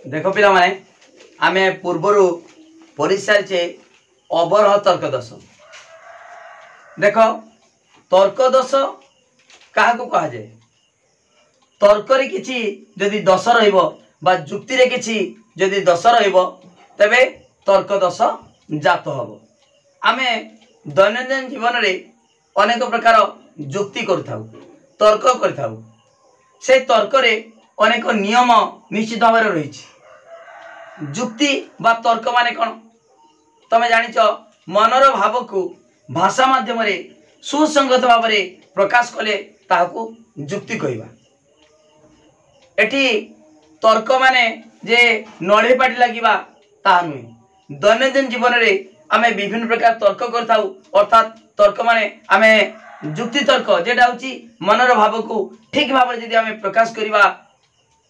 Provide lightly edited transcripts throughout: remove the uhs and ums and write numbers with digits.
देख पिला माने आमे पूर्वरु पढ़ी सारिचे अवरह तर्क दश। देख तर्क दश क्या कह जाए तर्क किछि जदि दश रहा जुक्ति रे किछि जदि दश तेबे तर्क दश जात हब। आमे दैनंदिन जीवन रे अनेक प्रकार जुक्ति करथाउ तर्क करथाउ से तर्क रे अनेक नियम निश्चित भाव रही। जुक्ति बा तर्क माने कौन तमे जानिच मनर भाव को भाषा माध्यम रे सुसंगत भाव रे प्रकाश कले ताहाकू जुक्ति कहबा। एठी तर्क माने जे नड़े पाटी लागिबा ता नुहे। दैनंदिन जीवन रे आमे विभिन्न प्रकार तर्क करथाउ अर्थात तर्क माने आमे जुक्ति तर्क जेटा होची मनर भाव को ठीक भाव जदि आमे प्रकाश करिबा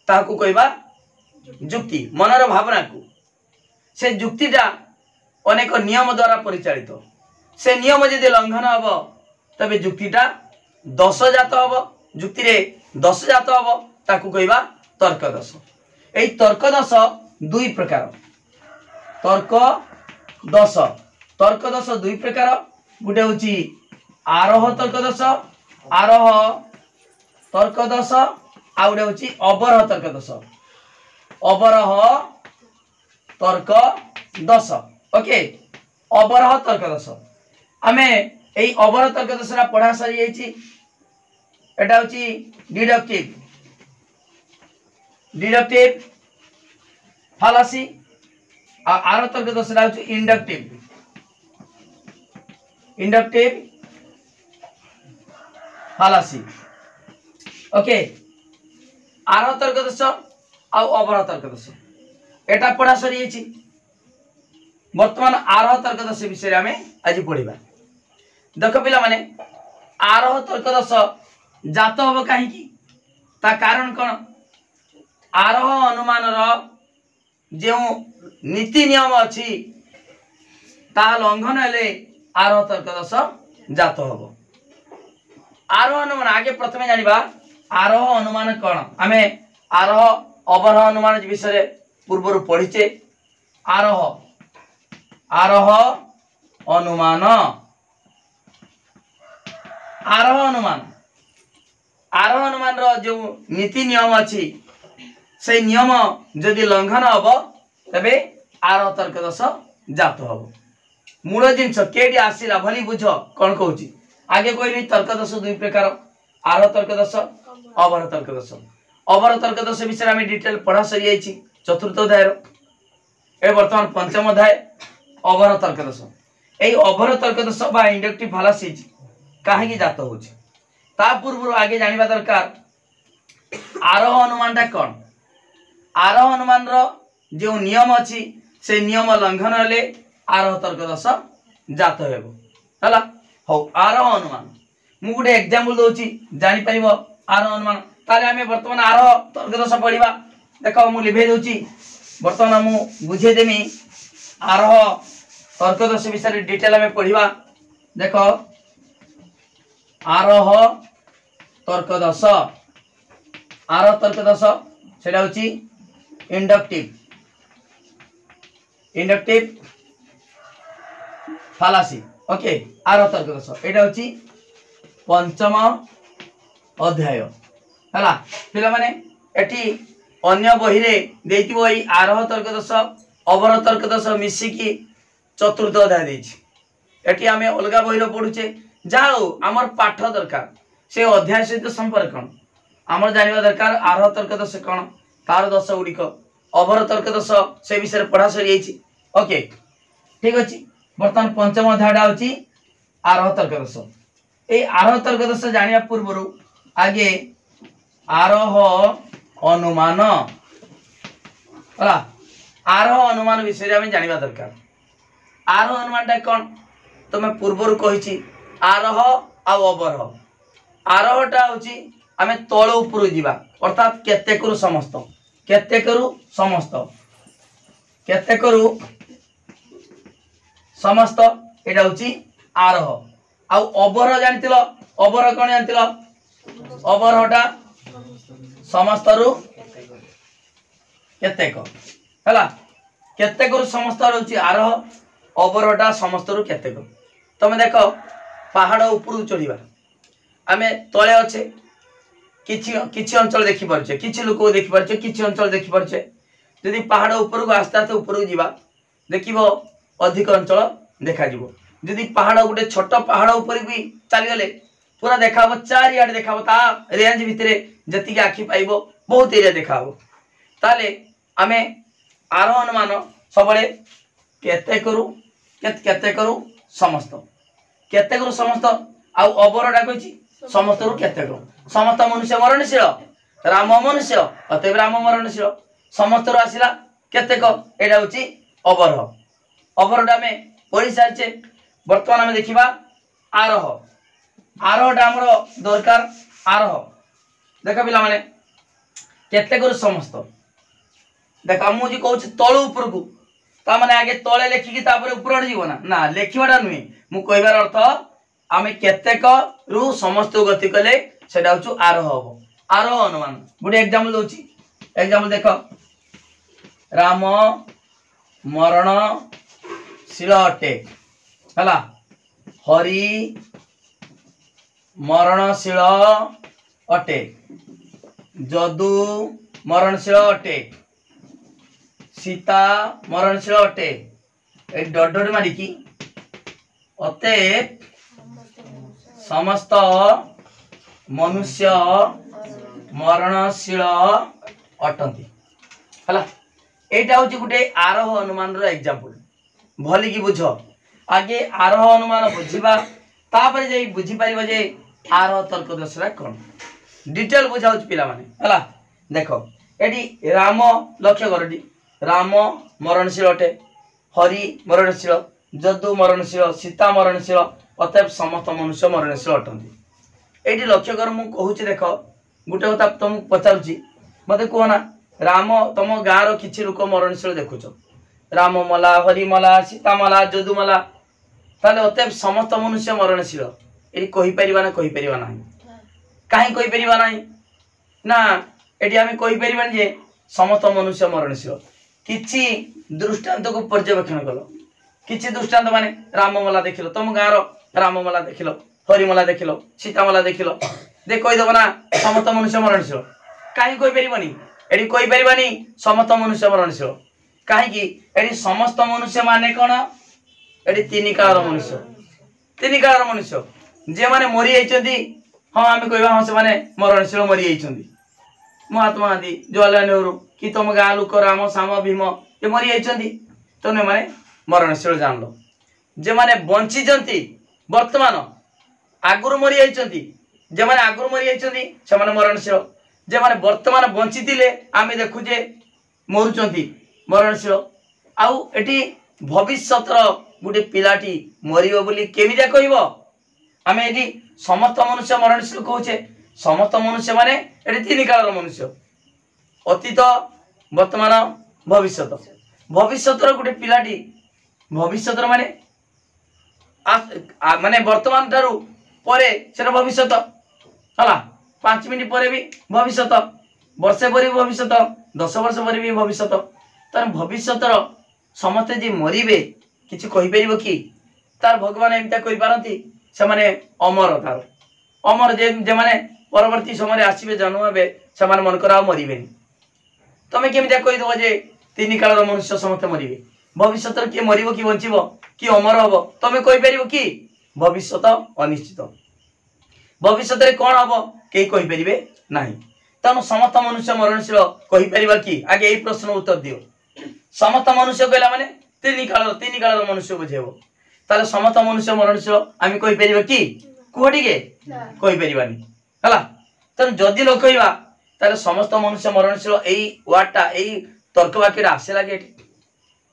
ताहाकू कहबा जुक्ति। मनर भावना को से जुक्तिटा अनेक नियम द्वारा परिचालित से नियम जदि लंघन हब तबे जुक्तिटा दश जात हब। जुक्ति रे दश जात हब ताकू कहबा तर्क दश। एई तर्क दश दुई प्रकार तर्क दश दुई प्रकार। गुटे होची आरोह तर्क दश आरोह तर्क दश आ गुटे होची अवरह तर्क दश अवरह तर्क दश। ओके अवरह तर्क दश आमे एई अवरह तर्क दशरा पढ़ा सारी जाइछि। एटा होची डिडक्टिव फालासी आरो तर्क दशरा होची इंडक्टिव फालासी। ओके आरो तर्क दश आ अवरह तर्क दश एटा पढ़ा सरी जाइछि। वर्तमान आरोह तर्क दश विषय आमे आज पढ़िबा। देख पिला माने आरोह तर्क दश जात हब कहीं ता कारण कौन आरोह अनुमान जो नीति नियम अच्छी ता लंघन हेले आरोह तर्क दश जात हब। आरोह अनुमान आगे प्रथमे जानिबा आरोह अनुमान कौन। आमे आरोह अवरोह अनुमान विषय पूर्व पढ़ीचे। आरोह अनुमान आरोह अनुमान जो नीति नियम अच्छी से नियम जदि लंघन हब तबे आरोह तर्क दश जात हब। मूल जिनस केडी आसीला भली बुझ कौन कहूची। आगे कोई तर्क दश दुई प्रकार आरोह तर्क दश अवरह तर्क दश। अवरह तर्क दश विषय आम डिटेल पढ़ा सरी जाइछि चतुर्थ अध्याय ए वर्तमान पंचम अध्याय अवरह तर्क दश। एई अवरह तर्क दश बा इंडक्टिव फालासी काहे जात होछि ता पूर्व आगे जानिबा दरकार आरोह अनुमान टा कौन। आरोह अनुमान रो जो नियम अछि से नियम लंघन हेले आरोह तर्क दश जात हेबो हला। हो आरोह अनुमान मु गुटे एग्जांपल दोछि जानि परिबो आरोह अनुमान। ताले आमे वर्तमान आरोह तर्क दश पढ़िबा। देखो मु लिभे दोछि वर्तमान मु बुझे देमी आरोह तर्क दश विषय डिटेल आमे पढ़िबा। देखो आरोह तर्क दश आरोह तर्क दश सेटा होछि इंडक्टिव फालासी। ओके आरोह तर्क दश एटा होछि पंचम अध्याय हला। पिला माने एठी अन्य बही रे देइतिबो एई आरोह तर्क दश अवरह तर्क दश मिसिकी चतुर्थ अध्याय देछि। एठी आमे अलगा बही रो पढुचे जाओ आमर पाठ दरकार से अध्याय सहित संपर्क कौन आमर जानिबा दरकार। आरोह तर्क दश कौन तार दश गुड़िक अवरह तर्क दश से विषय पढ़ा सरी जाइछि। ओके ठीक अछि। वर्तमान पंचम अध्याय होछि आरोह तर्क दश। ए आरोह तर्क दश जानिबा पूर्व आगे आरोह अनुमान हला आरोह अनुमान विषय आमे जानिबा दरकार। आरोह अनुमान टा कौन तमे पूर्व कहिछि आरोह आ अवरोह। आरोह टा होछि आमे तळ ऊपर जीवा अर्थात केतेकरू समस्त एटा होछि आरोह। आ अवरोह जानितिलो अवरोह कोन जानितिलो अवरोहटा समस्तरू केतेक हला केतेक समस्त रहउची आरोह अवरोहटा समस्त रु केतेक तमे देखो पहाड़ ऊपर चढ़ीबा आमे तले अच्छे किछि किछि अंचल देखि परछे किछि लोक देखि परछे किछि अंचल देखि परछे यदि पहाड़ ऊपर को आस्ते आस्ते ऊपर को जीवा देखिबो अधिक अंचल देखा जिवो यदि पहाड़ गोटे छोट पहाड़ ऊपर भी चली गले पूरा देखाबो चारियाडे देखाबो ता रेंज भितरे जति आखि पाइबो बहुत एरिया देखाबो ताले आमे आरोह अनुमान सबले केते करू समस्त आ अवरटा कहिछि समस्त रु केते करू समस्त मनुष्य मरणशील राम मनुष्य अतएव राम मरणशील समस्त रु आसिला केतेक एटा होछि अवरटा में पढ़ी सारिचे वर्तमान आमे देखिबा आरोहटा हमर दरकार आरोह देख पिला माने केतेक रु समस्त देख मुझे कहूँ तलु ऊपर को ता माने आगे तले लेखिकी तापर ऊपर जीव ना लेखिबाटा नुहे मु कहबार अर्थ आमे केतेक रु समस्त गति कले सेटा होछु आरोह हबो आरोह अनुमान गुटे एग्जांपल दोछि एग्जांपल देखो राम मरणशील अटे हला हरि मरणशील अटे जदु मरणशील अटे सीता मरणशील अटे ए डड मारिकी अतएव समस्त मनुष्य मरणशील अटंती हला एटा होची गुटे आरोह अनुमान रो एग्जांपल भली की बुझ आगे आरोह अनुमान बुझिबा तापर जे बुझी परिबा जे आरोह तर्क दर्शरा कोन डिटेल बुझाउछ पिला माने हला देखो एडी राम लक्ष्य करडी राम मरणशील अटे हरि मरणशील जदु मरणशील सीता मरणशील अतएव समस्त मनुष्य मरणशील अटंती एडी लक्ष्य कर मु कहूची देखो गुटे कथा तुम पचारुची मते कोना राम तुम गाँ रो किछि लोक मरणशील देखुछ राम मला हरि मला सीता मला जदु मला ताले अतएव समस्त मनुष्य मरणशील एडी कहि परिबा ना काहे कहि परिबा ना एडी आमे कहि परिबा जे समस्त मनुष्य मरणशील किछि दृष्टांत को पर्यवेक्षण कलो किछि दृष्टांत माने राम मला देखिलो तुम गाँव रो राम मला देखिलो हरि मला देखिलो सीता मला देखिलो दे कहि दबो ना समस्त मनुष्य मरणशील काहे कहि परिबानी एडी कहि परिबानी समस्त मनुष्य मरणशील काहे कि एडी समस्त मनुष्य माने कोन एडी तीन कालर मनुष्य जे माने मरि जाइछन्ती हां आमे कहबा हां से माने मरणशील मरि जाइछन्ती महात्मा गांधी जवाहरलाल नेहरू कि तुम गाँ लोक राम श्याम भीम ये मरी जाइछन्ती तने माने मरणशील जानलो जे माने बंची जंती वर्तमान आगुर मरी जाइछन्ती जे माने आगुर मरी जाइछन्ती से माने मरणशील जे माने वर्तमान बंची थिले आमे देखु जे मरुचन्ती मरणशील आउ एटी भविष्यतर गुटे पिलाटी मरियो बोली केमिदा कहइबो आमे एटी समस्त मनुष्य मरणशील कहूचे समस्त मनुष्य माने एटी तीन कालर मनुष्य अतीत वर्तमान भविष्यत भविष्यतर गुटे पिलाटी भविष्यतर माने माने वर्तमान तारु परे सेटा भविष्यत हला 5 मिनिट परे भी भविष्यत वर्षे परे भी भविष्यत 10 वर्ष परे भी भविष्यत तार भविष्यतर समस्त जे मरिबे किछि कहि परिबो कि तार भगवान एमता कहि पारंती से माने अमर तार अमर जे माने परवर्ती समय आसीबे जन्म हेबे से माने मन करा मरिबेनी तमे केमिता कहि दबो जे तीन कालर मनुष्य समस्त मरिबे भविष्यतर के मरिबो कि बंचिबो कि अमर हबो तमे कहि परिबो कि भविष्यत अनिश्चित भविष्यतर कोन हबो के कहि परिबे नाही तनु समस्त मनुष्य मरणशील कहि परिबा कि आगे एई प्रश्न उत्तर दियो समस्त मनुष्य कहला माने तीन कालर मनुष्य बुझेबो ताले समस्त मनुष्य मरणशील आमी कहि परिबा कि कोठी के कहि परिबानी हला तनु जदि लोक कहबा ताले समस्त मनुष्य मरणशील एई वाटा एई तर्क वाक्य आसे लागे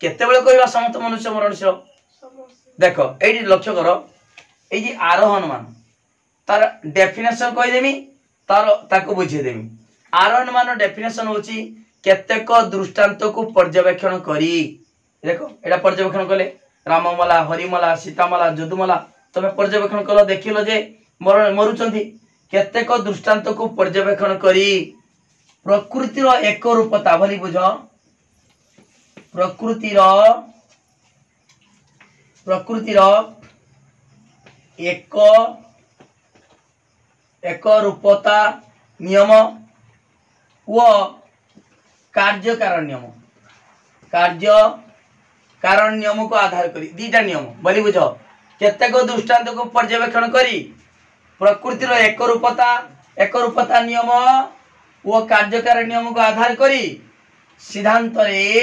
केते बेले कहबा समस्त मनुष्य मरणशील देखो एई लक्ष्य करो एई जे आरोह अनुमान तार डेफिनेशन कहि देमी तार ताको बुझे देमी आरोह अनुमान डेफिनेशन होची केतेक दृष्टांत को पर्यवेक्षण करी देखो एटा पर्यवेक्षण कले राम मला हरि मला सीता मला जदु मला तमे पर्यवेक्षण कलो देखिलो जे मरुचंती केतेक दृष्टांत को पर्यवेक्षण करी प्रकृतिर एक रूपता भली बुझ प्रकृतिर एक एक रूपता नियम व कार्य कारण नियम को आधार करी दीटा नियम बोली बुझ केतेक दृष्टांत को पर्यवेक्षण करी प्रकृतिर एक रूपता नियम व कार्यकार नियम को आधार करी सिद्धांत रे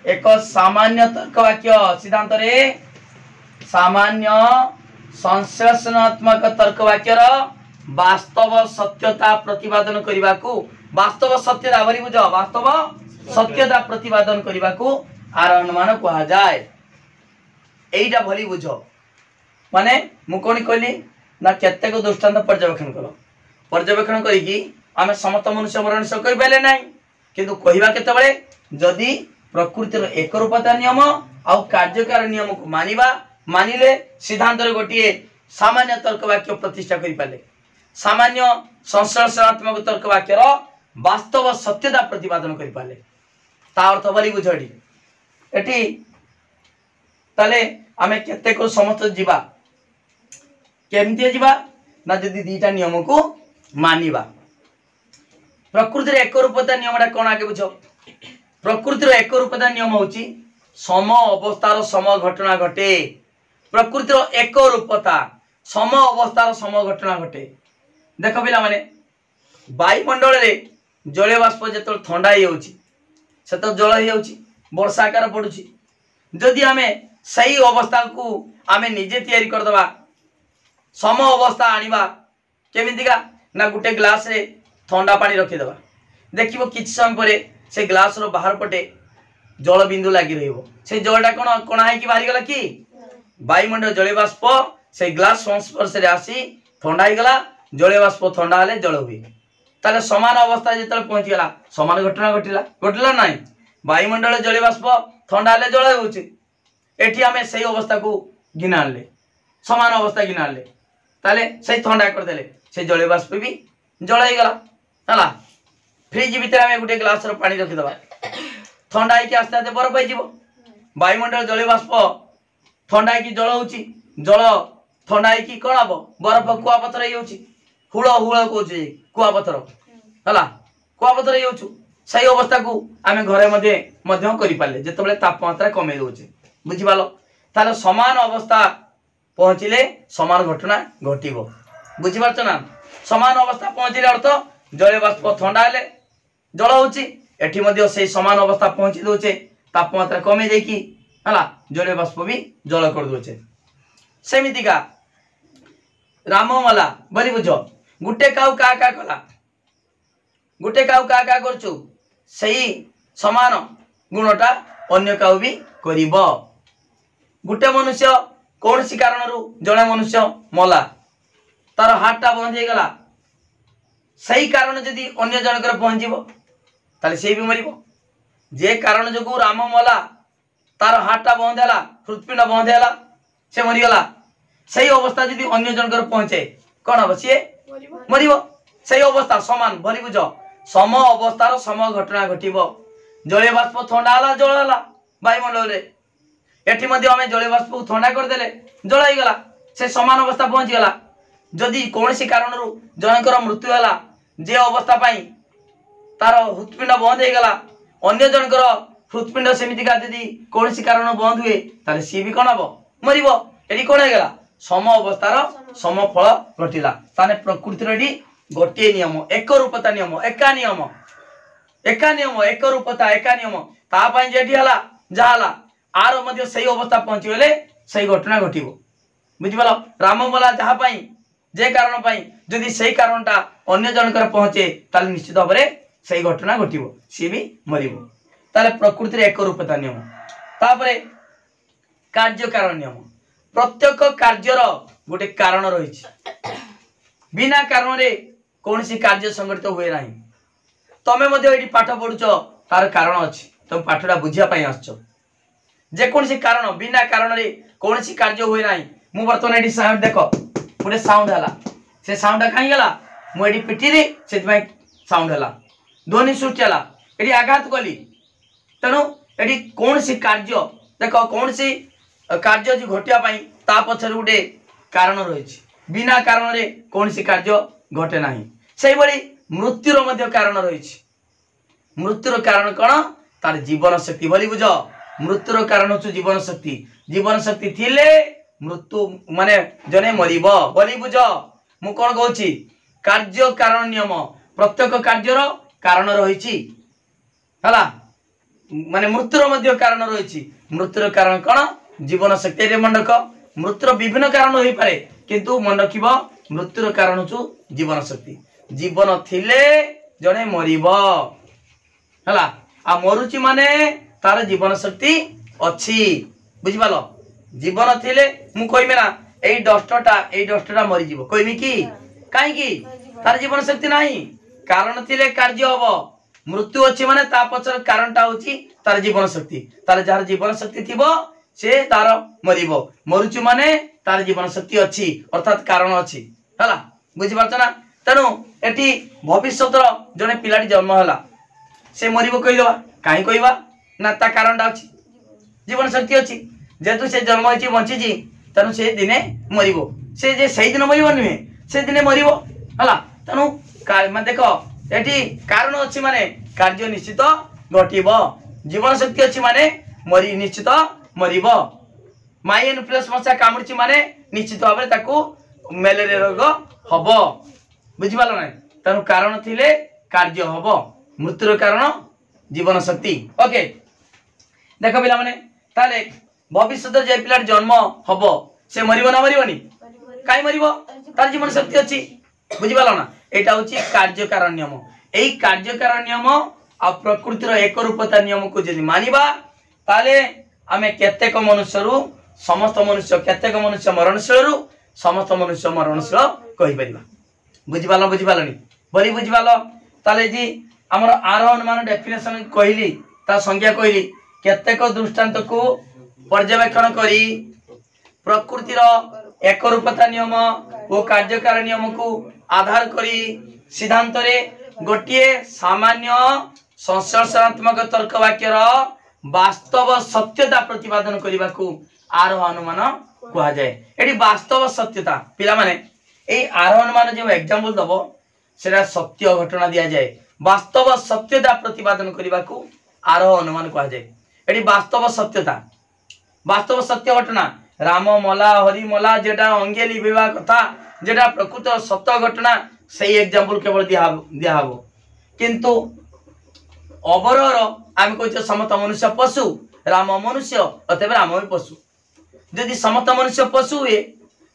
एक सामान्य तर्क वाक्य सिद्धांत रे सामान्य संश्लेषणात्मक तर्क वाक्यर वास्तव सत्यता प्रतिपादन करने को वास्तव सत्यता बोली बुझ वास्तव सत्यता प्रतिपादन करने को आरण्यमान कहा जाए एटा भली बुझ माने मु कोनी कहली ना केतेक दृष्टांत पर्यवेक्षण करिकी आमे समस्त मनुष्य मरण से कहि पाले नाही किंतु कहिबा केतेबेले जदि प्रकृतिर एक रूपता नियम आ कार्यकार नियम को मानिले सिद्धांत रे गोटिए सामान्य तर्क वाक्य प्रतिष्ठा करि पाले सामान्य संश्लेषणात्मक तर्क वाक्यर वास्तव सत्यता प्रतिपादन करि पाले ता अर्थ बली बुझडी एठी ताले आमे केतेक समस्त जीवा केमती जीवा ना जदि दीटा नियम को मानिबा प्रकृतिर एक रूपता नियमटा कौन आगे बुझ प्रकृतिर एक रूपता नियम होची सम अवस्थार सम घटना घटे प्रकृतिर एक रूपता सम अवस्थार सम घटना घटे देख पिला माने वायुमंडल रे जलीय बाष्प जो ठंडा से तो जल हो वर्षा आकार पड़ुची जदि आमे सही अवस्था को आमे निजे तैयारी करदबा सम अवस्था आनिबा केमितिका ना गुटे ग्लास रे ठंडा पानी रखिदबा देखिबो किछ समय परे से ग्लास रो बाहर पटे जल बिंदु लागी रहिबो से जलटा कोन कोना है कि बाहरी गला कि वायुमंडल जलीय बाष्प से ग्लास संस्पर्श रे आसी ठंडा ही गला जलीय बाष्प ठंडा हले जल हुई ताले समान अवस्था जेतले पहुंची गला समान घटना घटिला नाही वायुमंडल जलीय बाष्प ठंडा हले जल होउची एठी आमे सही अवस्था को गिनाले समान अवस्था गिनाले ताले सही ठंडा कर देले से जलीय बाष्प भी जल ही गला हला फ्रिज भीतर आमे गुटे ग्लास रो पानी रखि दबा ठंडा है कि आस्ते आस्ते बरफ हो जीवो वायुमंडल जलीय बाष्प ठंडा है कि जल होउची जल ठंडा है कि कोन हबो बरफ कुआ पत्थर ही होउची हुळ कोची कुआ पत्थर हला कुआ पत्थर ही होउछु सही अवस्था को आमे घरे मध्य करि पाले जेतबेले तापमात्रा कमे दोचे बुझि पालो ताले समान अवस्था पहुंचिले समान घटना घटिबो बुझि पारछ ना समान अवस्था पहुंचिले अर्थ जलीय बाष्प ठंडा हेले जल होउची एठी मध्ये से समान अवस्था पहुंची दोचे तापमात्रा कमे जाईकी हला जलीय बाष्प भी जल कर दोचे सेमितिका राममला बली बुझ गुटे काउ का कला गुटे काउ का करछु सही समान गुणटा अन्य काउ भी करिबो गुटे मनुष्य कौन सी कारण जड़े मनुष्य मला तार हार्टा बंद हो गला सही कारण जदि अन्य जनकर पहुंचब ताले से भी मरिबो जे कारण जो राम मला तार हार्टा बंद है हृत्पिंड बंद है से मरीगला सही अवस्था जदि अन्य जनकर पहुंचे कौन हम सी मरिबो सही अवस्था समान भली बुझ सम अवस्थार सम घटना घटिबो जलीय बाष्प ठंडा हला जल हला वायुमंडल रे एठी मध्ये हमें जलीय बाष्प को ठंडा कर देले जल ही गला से समान अवस्था पहुंची गला जदि कौन सी कारण जनकर मृत्यु हला जे अवस्था पाई तार हृत्पिंड बंद हो गला अन्य जनकर हृत्पिंड सेमितिका जदि कौन सी कारण बंद हुए ताले सी भी कौन हम मरिबो एठी कौन हो गला सम अवस्थार सम फल घटिला ताने प्रकृतिर एठी गोटे नियम एक रूपता नियम एका नियम एक रूपता एका नियम ता पई जेठी हला जा हला आर मध्य सही अवस्था पहुंची गले सही घटना घटिबो बुझि पालो राममला जहा पाई जे कारण पाई जदि सही कारणटा अन्य जनकर पहुंचे ताले निश्चित भाबरे सही घटना घटिबो सी भी मरिबो ताले प्रकृति रे एक रूपता नियम तापरे कार्य कारण नियम प्रत्येक कार्यर गोटे कारण रही बिना कारण रे कौन सी कार्य संगठित हुए नहीं तमे मध्ये एठी पाठ पढुछ तार कारण अछि तुम पाठटा बुझिया पाई आछो जे कौन सी कारण बिना कारण रे कौन सी कार्य हुए नहीं मु बर्तमान एठी साउंड देखो पुरे साउंड हला से साउंड काई गला मु एठी पिटी रे सेति भाई साउंड हला ध्वनि सृष्टि हला एठी आघात कली तेणु ये कौन सी कार्य देख कौन सी कार्य जो घटिया ता पछर गोटे कारण रही बिना कारण रे कौन सी कार्य घटे ना से भली मृत्युर मध्य कारण रही मृत्युर कारण कौन तार जीवन शक्ति बोली बुझ मृत्युर कारण हो जीवन शक्ति थिले मृत्यु माने जने मरिब बोली बुझ मु कौन कहूँ कार्य कारण नियम प्रत्येक कार्यर कारण रही माने मृत्युर मध्य कारण रही मृत्युर कारण कौन जीवन शक्ति मन रख मृत्युर विभिन्न कारण हो पारे किंतु मन रखिब मृत्युर कारण हो जीवन शक्ति जीवन थिले जने मरिब हला आ मरुची माने तार जीवन शक्ति अच्छी बुझिपाल जीवन थिले मु कहबे ना एई डस्टटा मरि जीव कहबी कि काई कि तार जीवन शक्ति नाही कारण थिले कार्य हबो मृत्यु अच्छी माने ता पछर कारणटा होची तार जीवन शक्ति तार जार जीवन शक्ति थिबो से तार मरिबो मरुची माने तार जीवन शक्ति अच्छी अर्थात कारण अच्छी हला बुझि पारछ ना तेणु एटी भविष्यत जने पिलाटी जन्म होला से मरिबो कहिदबा काई कहबा ना ता कारणटा अच्छी जीवन शक्ति अच्छी जेतु से जन्म होची बंची जी तेणु से दिने मरिबो से जे सही दिन मरिबो नुहे से दिने मरिबो हला तेणु मैं देख एटी कारण अच्छी माने कार्य निश्चित घटिबो जीवन शक्ति अच्छी माने मरी निश्चित मरिब माई इन्फ्लुएंस मशा कामुड़ी माने निश्चित भाव में ताकू मेलेरिया रोग हम बुझिपाल ना तेणु कारण थिले कार्य हम मृत्युर कारण जीवन शक्ति ओके देख पिला माने ताले भविष्य जे पिला जन्म हम से मरिब ना मरिबनी काई मरिब तार जीवन शक्ति अच्छी बुझिपाल ना एटा होची कार्य कारण नियम एई कार्य कारण नियम आ प्रकृतिर एक रूपता नियम को यदि मानिबा ताले आमे केतेक मनुष्य समस्त मनुष्य केतेक मनुष्य मरणशील समस्त मनुष्य मरणशील कहि परिबा बुझिपालनी बोली बुझिपाल ताले जी हमर आरोहण मान डेफिनेशन कहली ता संज्ञा कहली केतेक दृष्टांत को पर्यवेक्षण करी प्रकृतिर एक रूपता नियम ओ कार्यकार नियम को आधार करी सिद्धांत रे गोटे सामान्य संश्लेषणात्मक तर्क वाक्यर वास्तव सत्यता प्रतिपादन करने को आरोह अनुमान कह जाए ये वास्तव सत्यता पिला माने ए आरोह अनुमान जो एग्जांपल दबो सेटा सत्य घटना दिया जाए वास्तव सत्यता प्रतिपादन करने को आरोह अनुमान कह जाए ये वास्तव सत्य घटना राम मला हरि मला जेटा अंगे लिवा कथा जेटा प्रकृत सत्य घटना सही एग्जांपल केवल दिया हबो किंतु अबरर आम कह समस्त मनुष्य पशु राम मनुष्य अतएव राम भी पशु जदि समस्त मनुष्य पशु हुए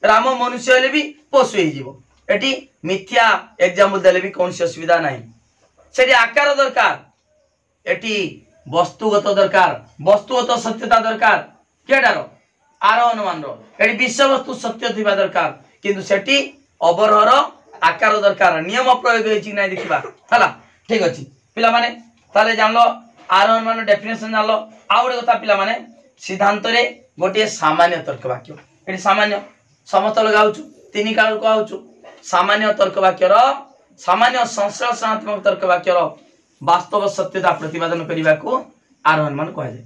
राम मनुष्य हेले भी पशु होती मिथ्या एग्जांपल देले भी कौन असुविधा ना से आकार दरकार एटी वस्तुगत दरकार वस्तुगत सत्यता दरकार केटार आरोह अनुमान रो विषय वस्तु सत्य थिबा दरकार किंतु सेठी अबरहर आकार दरकार नियम प्रयोग होइछि नै देखिबा हला ठीक अछि पिला माने ताले जानलो आरोह अनुमान डेफिनेशन जानलो आ गोटे कथा पिला माने सिद्धांत रे गोटे सामान्य तर्क वाक्य एटी सामान्य समस्त लगाउछु तीन काल कहउछु सामान्य तर्क वाक्यर सामान्य संश्लेषणात्मक तर्क वाक्यर वास्तव सत्यता प्रतिपादन करने को आरोह अनुमान कह जाए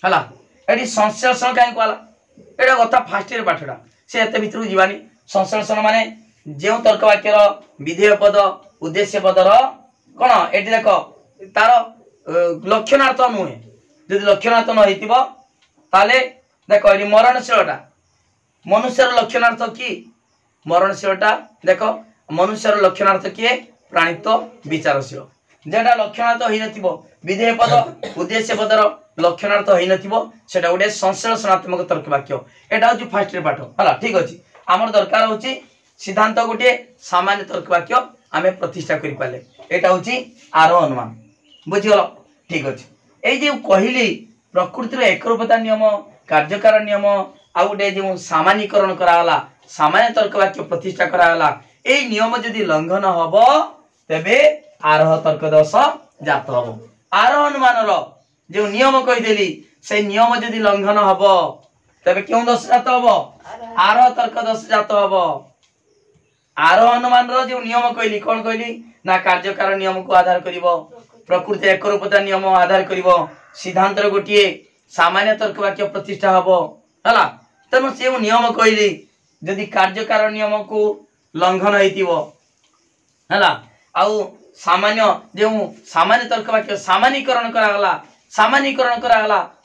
हला एटी संश्लेषण काहे कहला एटा कथा फास्ट रे पाठडा से एते भितरु जीवानी संश्लेषण माने जेउ तर्क वाक्यर विधेय पद उद्देश्य पदर कोन एटी देखो तार लक्षणार्थ नुहे जदि लक्षणार्थ न होइतिबो ताले देखो एटी मरणशीलता मनुष्यर लक्षणार्थ की मरणशीलता देखो मनुष्यर लक्षणार्थ किए प्राणित्व विचारशील जेटा लक्षणार्थ होई नथिबो विधेय पद उद्देश्य पदर लक्षणार्थ होई नथिबो सेटा गोटे संश्लेषणात्मक तर्क वाक्य एटा होची फास्ट रे पाठ हला ठीक अछि हमर दरकार होची सिद्धांत गोटे सामान्य तर्क वाक्य आमे प्रतिष्ठा करि पाले एटा होची आरोह अनुमान बुझिगलो ठीक अछि ए जे कहिली प्रकृति रे एकरूपता नियम कार्यकार नियम आ गोटे जे सामान्यकरण कराला सामान्य तर्क वाक्य प्रतिष्ठा कराला ए नियम जदि लंघन हबो तबे आरोह तर्क दोष जात हबो आरोह अनुमान रो जो नियम कहिदेली से नियम जदि लंघन हबो तबे क्यों दोष जात हबो आरोह तर्क दोष जात हबो आरोह अनुमान रो जो नियम कहली कोन कहली ना कार्यकार नियम को आधार करिवो प्रकृति एकरूपता नियम आधार करिवो सिद्धांत गोटे सामान्य तर्क वाक्य प्रतिष्ठा हबो हला तेणु से नियम कहली जदि कार्यकार नियम को लंघन होइतिवो हला आउ सामान्य जो सामान्य तर्क वाक्य सामान्यकरण करागला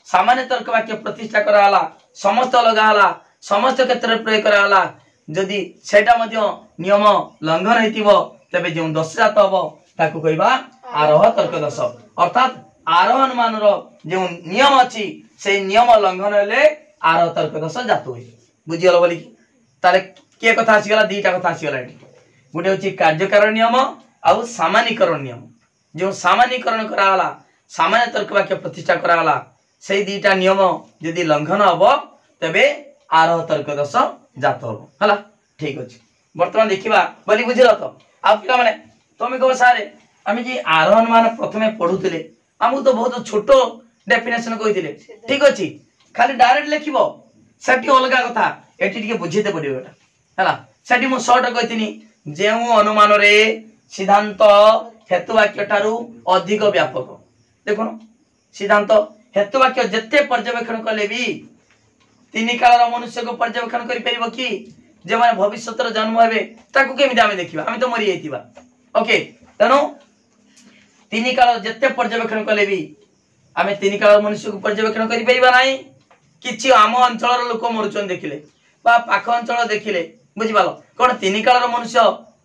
सामान्य तर्क वाक्य प्रतिष्ठा करागला समस्त लगागला समस्त क्षेत्र में प्रयोग करागला जदि सेटा मध्य नियम लंघन होइतिवो तबे जो दश जात हबो ताकू कहबा आरोह तर्क दश अर्थात आरोह अनुमान रो जो नियम अछि से नियम लंघन हेले आरोह तर्क दश जात होय बुझियलो बोली ताले के कथा आसीगला दीटा कथा आसीगला गोटे होची कार्यकार नियम आउ सामान्यकरण नियम जो सामान्यकरण कराला सामान्य तर्क वाक्य प्रतिष्ठा कराला से दीटा नियम यदि लंघन हबो तबे आरोह तर्क दश जात हबो हला ठीक अछि वर्तमान देखिबा बोली बुझिलो तो आ पिला माने तमे कहो सारे आमे जे आरोह अनुमान प्रथमे पढुतिले हमहु तो बहुत छोटो डेफिनेशन कहितिले ठीक अछि खाली डायरेक्ट लिखिबो सेठी अलगा कथा एठी टिके बुझिते पडियो एटा हला सेठी मु शॉर्ट कहितिनी जेउ अनुमान रे सिद्धांत हेतु वाक्य ठारू अधिक व्यापक देखो सिद्धांत हेतु वाक्य जत्ते पर्यवेक्षण कले भी तीन कालर मनुष्य को पर्यवेक्षण करि परिबो कि जे माने भविष्यतर जन्म हेबे ताकू केमिति आमे देखिबा आमे तो मरि जाइतिबा ओके तनो तीन काल जत्ते पर्यवेक्षण कले भी आमे तीन काल मनुष्य को पर्यवेक्षण करि परिबा नाही किछि आम अंचलर लोक मरुचन देखिले बा पाख अंचल देखिले बुझि पालो कोन तीन कालर मनुष्य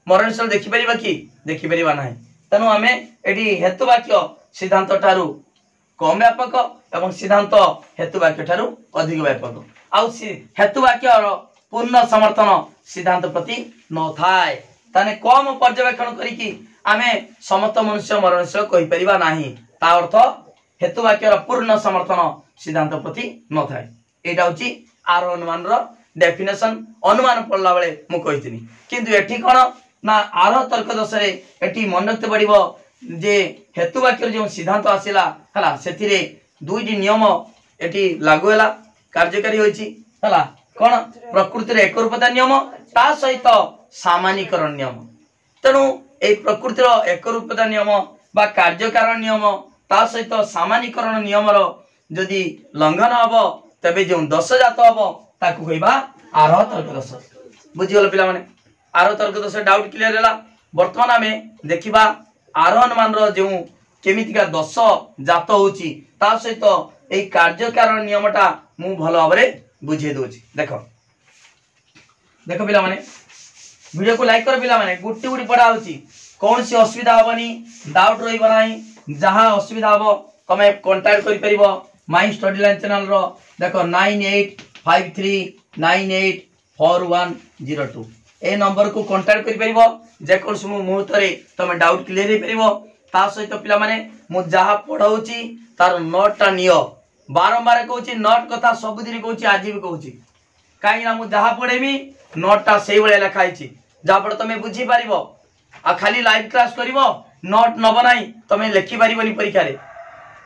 मरणशील देखि परिबा कि देखि परिबा नाही तनो आमे एडी हेतु वाक्य सिद्धांत ठारू कम व्यापक एवं सिद्धांत हेतु वाक्य ठारू अधिक व्यापक आउ हेतु वाक्य पूर्ण समर्थन सिद्धांत प्रति न थाए ताने कम पर्यवेक्षण करिकी आमे समस्त मनुष्य मरणशील कहि परिबा नाही ता अर्थ हेतु वाक्यर पूर्ण समर्थन सिद्धांत प्रति न थाए एटा होची आर अनुमान रो डेफिनेशन अनुमान पढला बेले मु कहितिनी किंतु एठी कोन ना आर तर्क दश रे एठी मन रखते पड़िबो जे हेतु वाक्यर जो सिद्धांत आसिला हला सेथिरे दुईटी नियम एठी लागू हैला कार्यकारी होईची हला कोन प्रकृति रे एकरूपता नियम ता सहित सामान्यकरण नियम तेणु ए प्रकृति रो एकरूपता नियम बा कार्यकारण नियम ता सहित सामान्यकरण नियम रो जदि लंघन हबो तबे जो दश जात हबो ताकू कहबा आरोह तर्क दश बुझिगल पिला माने आरोह तर्क दश डाउट क्लियर हैला वर्तमान हमें देखिबा आरोह अनुमान रो जो केमितिका दश जात होची ता सहित ए कार्यकारण नियमटा मु भलो भाबरे बुझे दोची देखो देखो पिला माने वीडियो को लाइक कर पिला माने गुट्टी गुटी पढ़ा होची कौन सी असुविधा हबनी डाउट रहिबो नाही जहां असुविधा हबो तमे कांटेक्ट करि परिबो माय स्टडी लाइन चैनल रो देखो 9853984102 ए नंबर को कांटेक्ट करि परिबो जे कोन सम मुहूर्त रे तमे डाउट क्लियर हे परिबो ता सहित पिला माने मु जहां पढाउची तार नोटटा नियो बारंबार कहूची नोट कथा सब दिन कहूची आज भी कहूची काई ना मु जहां पढेमी नोटटा सेही बळे लिखाइची जा पर तमे बुझी पारिबो आ खाली लाइव क्लास करिवो नोट न बनाई तमे लिखि पारिबोनी परीक्षा रे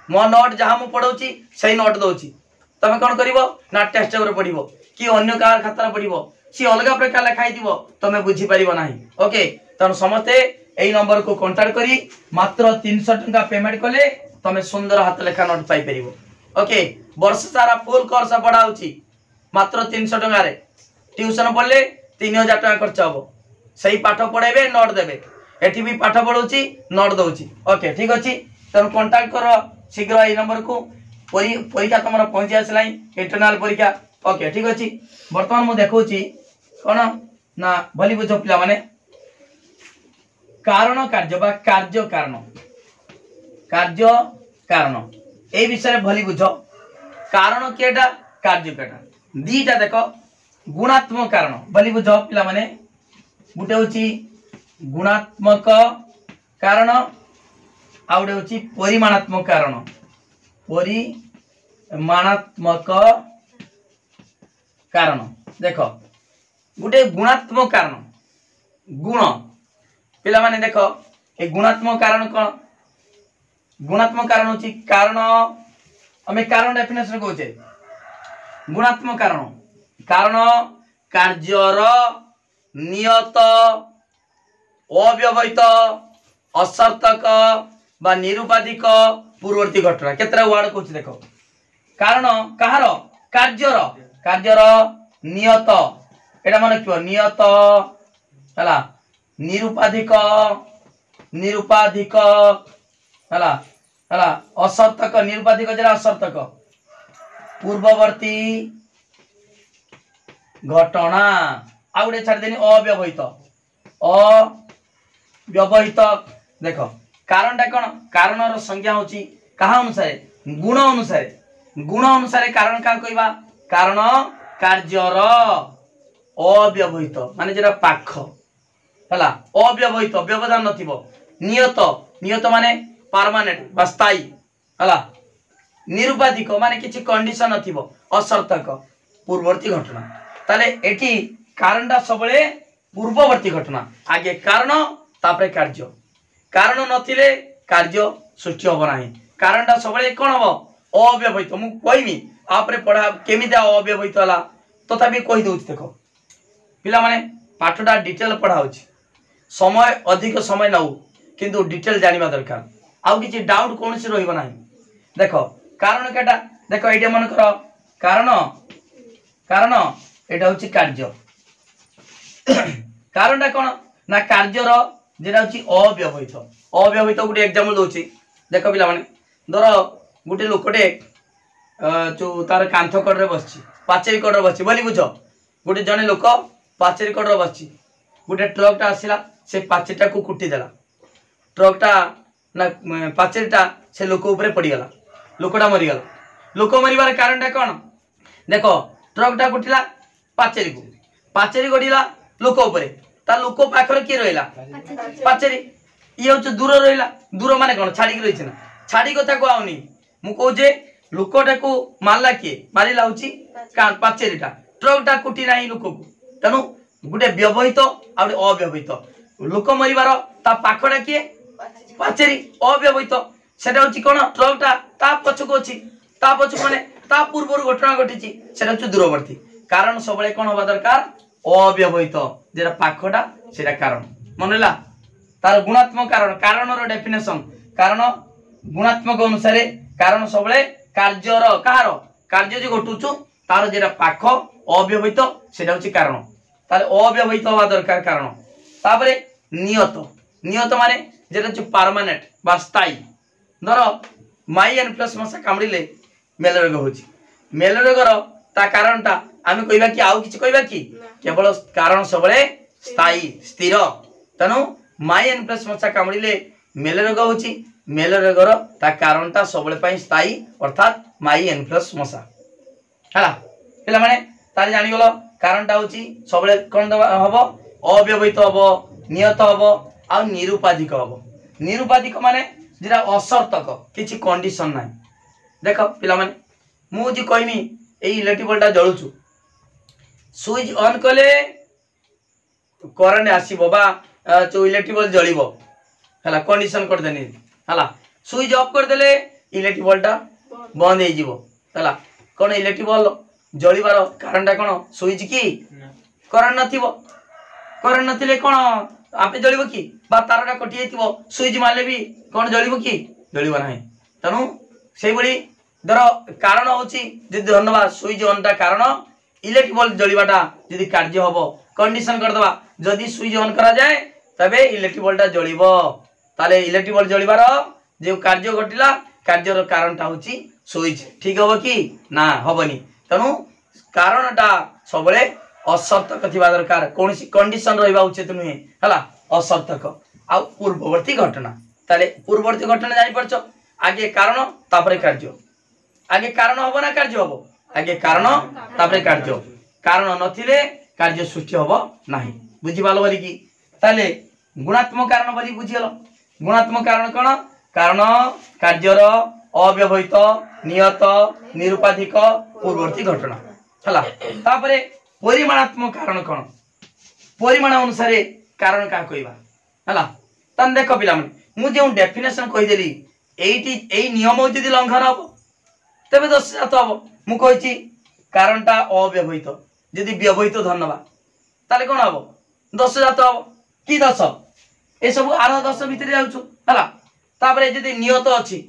मो नोट जहां मु पढौची सेही नोट दोची तमे कोन करिवो ना टेस्ट पेपर पढिबो कि अन्य कार खाता पढिबो सी अलगा प्रकार लिखाइ दिबो तमे बुझी पारिबो नाही ओके तन समस्त एई नंबर को कांटेक्ट करी मात्र 300 टका पेमेंट कले तमे सुंदर हाथ लेखा नोट पाई परिबो ओके वर्ष सारा फुल कोर्स पढाउची मात्र 300 टका रे ट्यूशन पढ़ले 3000 टका खर्च हबो सही पाठ पढेबे नोट देबे एठी भी पाठ पढौची नोट दोची ओके ठीक अछि तन कांटेक्ट करो शीघ्र ए नंबर को परीक्षा तमरा पहुंची आसलाई इंटरनल परीक्षा ओके ठीक अछि वर्तमान मु देखौची कोन ना भली बुझो पिला माने कारण कार्य बा कार्य कारण ए विषय भली बुझो कारण केटा कार्य केटा दीटा देखो गुणात्मक कारण भली बुझो पिला माने गुटे होची गुणात्मक कारण आउडे होची परिमाणात्मक कारण देखो गुटे गुणात्मक कारण गुण पिला माने देखो ए गुणात्मक कारण कोन गुणात्मक कारण होची कारण हमें कारण डेफिनेशन कहूचे गुणात्मक कारण कार्यर नियत अव्यवहित असर्थक बा निरुपाधिक पूर्ववर्ती घटना केतरा वार्ड कहूँ देख कारण कहार कार्यर कार्यर नियत एटा मन रखियो नियत हला निरुपाधिक निरुपाधिक हला हला असर्थक निरुपाधिक जरा असर्थक पूर्ववर्ती घटना आ गुटे छाड़ देनी अव्यवहित अव्यवहित देख कारण कौन कारण संज्ञा होची कहा अनुसार गुण अनुसार कारण क्या कहबा कारण कार्यर अव्यवहित माने जेरा पाख हला अव्यवहित व्यवधान नथिबो नियत नियत माने परमानेंट बा स्थायी हला निरुपाधिक माने किछि कंडीशन नथिबो असर्थक पूर्ववर्ती घटना ताले एठी कारणटा सबले पूर्ववर्ती घटना आगे कारण तापरे कार्य कारण नथिले कार्य सृष्टि होबो नाही कारणटा सबले कोन होबो अव्यवहित मु कहमी आपरे पढ़ा केमिदा अव्यवहित हला तथापि कहि दउछ देखो पिला माने पाठटा डिटेल पढ़ा होछि समय अधिक समय नउ किंतु डिटेल जानिबा दरकार आउ किछि डाउट कोनसी रहिबो नाही देखो कारण केटा देखो एटा मन करो कारण कारण एटा होछि कार्य कारणटा कोन ना कार्यर जेटा होछि अव्यवहित अव्यवहित गुटे एग्जांपल दोछि देखो पिला माने धर गुटे लोकटे जो तार कांथ कड़ रे बसछि पाचेरी कड़ रे बसछि बोली बुझ गुटे जने लोक पाचेरी कड़ रे बसछि गुटे ट्रक टा आसिला से पाचेरीटा को कुटी देला ट्रकटा ना पाचेरीटा से लोक ऊपर पड़ी गला लोकटा मरी गला लोक मरिबार कारणटा कोन देखो ट्रकटा कुटिला पाचेरी गडिला लोक ऊपर ता लोक पाखर के रहिला पाचेरी ये होछ दूर रहिला दूर माने कोन छाडी के रहिछ ना छाडी कथा को आउनी मु कहू जे लोकटा को मारला के मारिला होची पाचेरीटा ट्रकटा कुटी नाही लोक को तनु गुटे व्यवहित आ अव्यवहित लोक मरिबार ता पाखडा के पाचेरी अव्यवहित सेटा होची कोन ट्रकटा ता पछको अछि ता पछ माने ता पूर्वरु घटना घटिछि सेटा होची दूरवर्ती कारण सबले कोन होबा दरकार अव्यवहित जेरा पाखडा सेटा कारण मनला तार गुणात्मक कारण कारणर डेफिनेशन कारण गुणात्मक अनुसार कारण सबले कार्यर कहार कार्य जे घटुछु तार जेरा पाख अव्यवहित सेटा होची कारण तार अव्यवहित होबा दरकार कारण तापरे नियत नियत माने जेटा जो परमानेंट बा स्थायी धर माई एन प्लस मशा कामड़िले मेल रोग होची मेल रोगर ता कारणटा आमे कहबा कि आउ किछ कहबा कि केवल कारण सबले स्थायी स्थिर तनु माई एन प्लस मशा कामड़िले मेल रोग होची मेल रोगर ता कारणटा सबले पई स्थायी अर्थात माई एन प्लस मशा हला पिला माने तार जानि गलो कारणटा होची सबले कोन हबो अव्यवहित हबो नियत हबो आ निरुपाधिक हबो निरुपाधिक माने जेरा असर्थक किछि कंडीशन नाही देखो पिला माने मु जी कहमी ए इलेक्ट्रिक बल्बटा जळुछु स्विच ऑन कले करंट आसीबो बा जो इलेक्ट्रिक बल्ब जळिबो हला कंडीशन कर देनी हला स्विच ऑफ कर देले इलेक्ट्रिक बल्बटा बंद हे जिवो हला कोन इलेक्ट्रिक बल्ब जळिबार कारणटा कोन स्विच की करंट नथिबो करंट नथिले कोन आपे जळिबो की बा तारटा कटि जाइतिबो स्विच मारले भी कोन जळिबो की जळिबो नाही तनु सेई बडी धर कारण होची जदि धन्यवाद स्विच ऑनटा कारण इलेक्ट्रिक बल्ब जळिबाटा जदि कार्य हबो कंडीशन कर दबा जदि स्विच ऑन करा जाए तबे इलेक्ट्रिक बल्बटा जळिबो ताले इलेक्ट्रिक बल्ब जळिबार जे कार्य घटिला कार्यर कारणटा होची स्विच ठीक हबो की ना हबनी तनु कारणटा सबले असर्थक थिबा दरकार कोनसी कंडीशन रहिबा उचित नुहे हला असर्थक आ पूर्ववर्ती घटना ताले पूर्ववर्ती घटना जानि परछो आगे कारण तापरे कार्य आगे कारण हबो ना कार्य हबो आगे कारण तापरे कार्य कारण नथिले कार्य सृष्टि हबो नाही बुझि पालो बली की ताले गुणात्मक कारण बली बुझियलो गुणात्मक कारण कोन कारण कार्यर अव्यवहित नियत निरुपाधिक पूर्ववर्ती घटना हला तापरे परिमाणात्मक कारण कोन परिमाण अनुसार कारण का कहबा हला तन देखो पिला माने मु जे डेफिनेशन कहि देली एटी एई नियम जदि लंघन हबो तबे दोष जात हबो मु कहिची कारणटा अव्यवहित जदि व्यवहित धन्यवाद ताले कोन हबो दोष जात हबो की दोष ए सब आरो दोष भितर जाउछु हला तापर जदि नियत अच्छी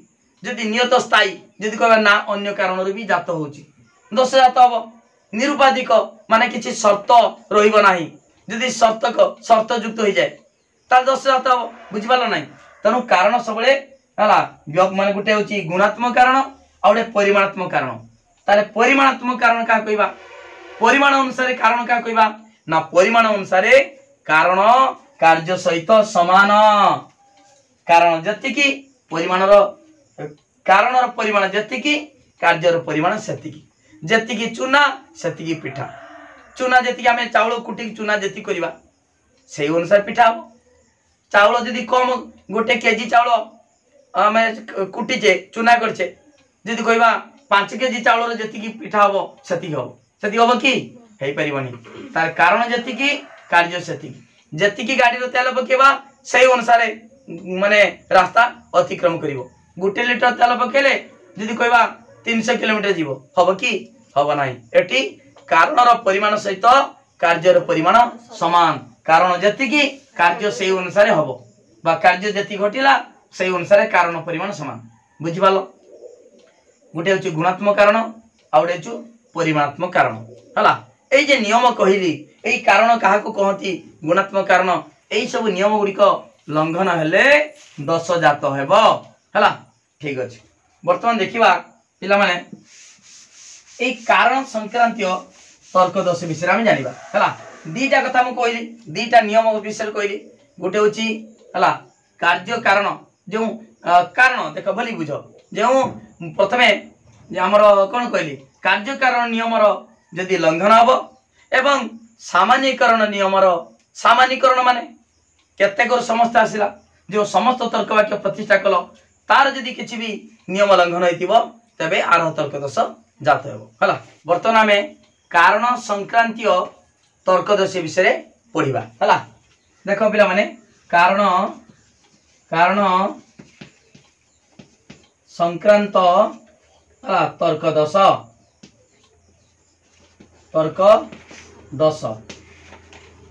जदि नियत स्थायी जदि कह ना अन्य कारण भी जात होची दोष जात हम निरुपाधिक माने किसी शर्त रहिबो नाही जदि शर्त युक्त हो जाए तार दोष जात हम बुझिपार ना तेणु कारण सब माने गोटे होची गुणात्मक कारण आ गोटे परिमाणात्मक कारण ताले परिमाणात्मक कारण क्या कहबा परिमाण अनुसार कारण क्या कहबा ना परिमाण अनुसार कारण कार्य सहित समान कारण जतिकी परिमाणर कारणर परिमाण जतिकी कार्यर परिमाण सेतिकी जतिकी चूना सेतिकी पिठा चूना जतिकी आमे चाउल कुटी चूना जति करबा से अनुसार पिठा हो चाउल जदि कम गोटे केजी चाउल आमे कुटीचे चूना करछे जदि कहबा 5 केजी चाउल जतिकी पिठा हो सेतिकी हो कि हे परिबनी तार कारण जतिकी कार्य सेतिकी जतिकी गाड़ी रो तेल पकेबा से अनुसार माने रास्ता अतिक्रम करिवो गोटे लिटर तेल पकेले जदि कहबा 300 किलोमीटर जीवो हबो कि हबो नाही एटी कारणर परिमाण सहित कार्यर परिमाण समान कारण जतिकी कार्य से अनुसार हबो बा कार्य जति घटिला से अनुसार कारण परिमाण समान बुझिपालो गोटे होची गुणात्मक कारण आ गोटे होची परिमाणात्मक कारण हला ए जे नियम कहिली ए कारण काहा को कहती गुणात्मक कारण ए सब नियम गुड़िक लंघन हेले दोष जात हेबो हला ठीक अछि वर्तमान देखिबा पिला माने ए कारण संक्रांतीय तर्क दोष विषय हम जानिबा हला दीटा कथा मु कहली दीटा नियम विषय कहली गोटे होची हला कार्य कारण जो कारण देख भली बुझ जो प्रथमे जे हमर कोन कहली कार्य कारण नियमर जदि लंघन हबो एवं सामान्यकरण नियमर सामान्यकरण माने केतेक समस्या आसिला जो समस्त तर्क वाक्य प्रतिष्ठा कल तार जदि किछि भी नियम लंघन होइतिबो तबे आर तर्क दोष जात हेबो हला वर्तमान हमें कारण संक्रांतीय तर्क दोष विषय पढ़िबा हला देखो पिला माने कारण कारण संक्रांत हला तर्क दोष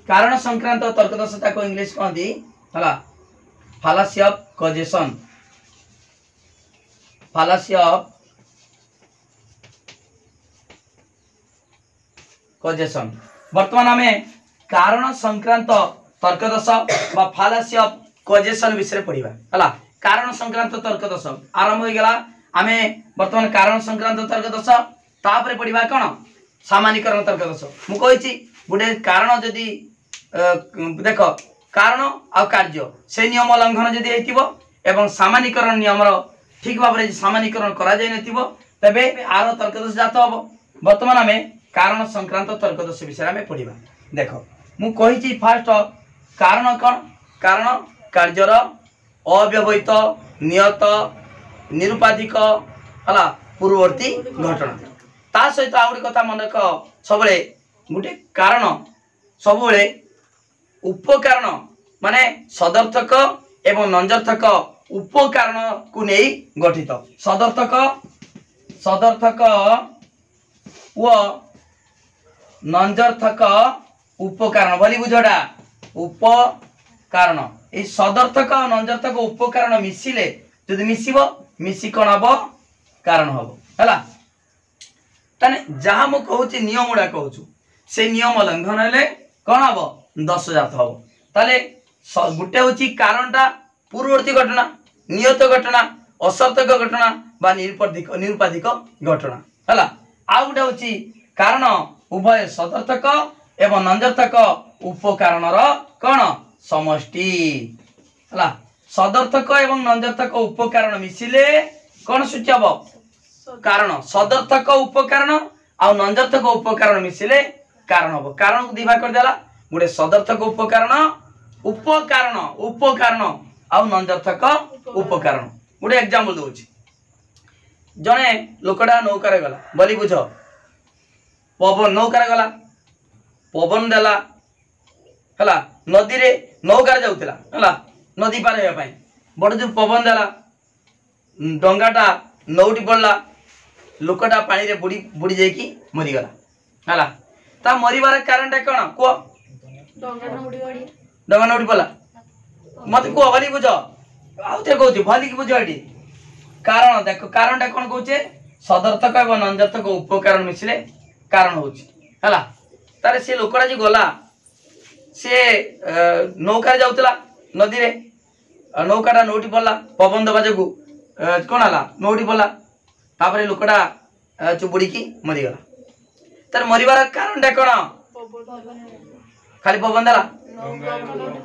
कारण संक्रांत तर्क दोष ताको इंग्लिश कहती हला फालासी ऑफ कॉजेशन फालासी ऑफ कॉजेशन वर्तमान हमें कारण संक्रांत तर्क दोष बा फालासी ऑफ कॉजेशन विषय पढ़िबा हला कारण संक्रांत तर्क दोष आरंभ हो गला आमे वर्तमान कारण संक्रांत तर्क दोष तापर पढ़िबा कोन सामान्यकरण तर्क दोष मु कहिछि गुडे कारण जदि देख कारण आ कार्य से नियम लंघन जदि हेतिबो एवं सामान्यकरण नियमर ठीक भाव रे सामान्यकरण करा जाय नथिबो तबे आर तर्क दोष जात हबो वर्तमान हमें कारण संक्रांत तर्क दोष विषय में पढ़िबा देखो मु कहिछि फास्ट कारण कोन कारण कार्यर अव्यवहित नियत निरुपाधिक हला पूर्ववर्ती घटना ता सहित आ गोटे कथा मन रख सबले गोटे कारण सबले उपकारण माने सदर्थक एवं नंजर्थक उपकारण को नहीं गठित सदर्थक व नंजर्थक उपकारण बोली बुझड़ा उपकारण ए सदर्थक और नंजर्थक उपकारण मिसिले जदि मिसिबो मिसी कोन हबो कारण हबो हला तने जहा मु कहूची नियम उडा कहूछु से नियम लंघन हेले कोन हबो दोष जात हबो ताले गुटे होची कारणटा पूर्ववर्ती घटना नियत घटना असर्थक घटना बा निरुपाधिक घटना हला आ गुटे होची कारण उभय सदर्थक एवं नंजर्थक उपकारणर कोन समष्टि हला सदर्थक एवं नंजर्थक उपकारण मिसिले कोन सूची हबो कारण सदर्थक उपकारण आ नंजर्थक उपकारण मिसिले कारण हबो कारण को दिभा कर देला गुडे सदर्थक उपकारण उपकारण आ नंजर्थक उपकारण गुडे एग्जांपल दोछि जने लोकडा नौकारे गला बोली बुझ पवन नौकारे गला पवन देला हला नदी रे नौकार जाउतला हला नदी पार हे पई बड जो पवन देला डंगाटा नौटी पड़ला लोकटा पानी रे बुड़ी बुड़ी जाई की मरी गला हला ता मरिबार कारणटा कोन को डंगा नौटी पड़ला मत को बोली बुझ आउथे कहूँ भलिक बुझ ये कारण देख कारणटा कौन कहे सदर्थक एवं नंजर्थक उपकरण मिसले कारण होगा तार से लोकटा जी गला सी नौकार जाऊला नदी रे नौकाटा नौटी पड़ा पवन दबा जो कौन है नौटी पड़ा तापर लोकटा बुड़ी की मरीगला तार मरबार कारणटा कौन खाली पवन देला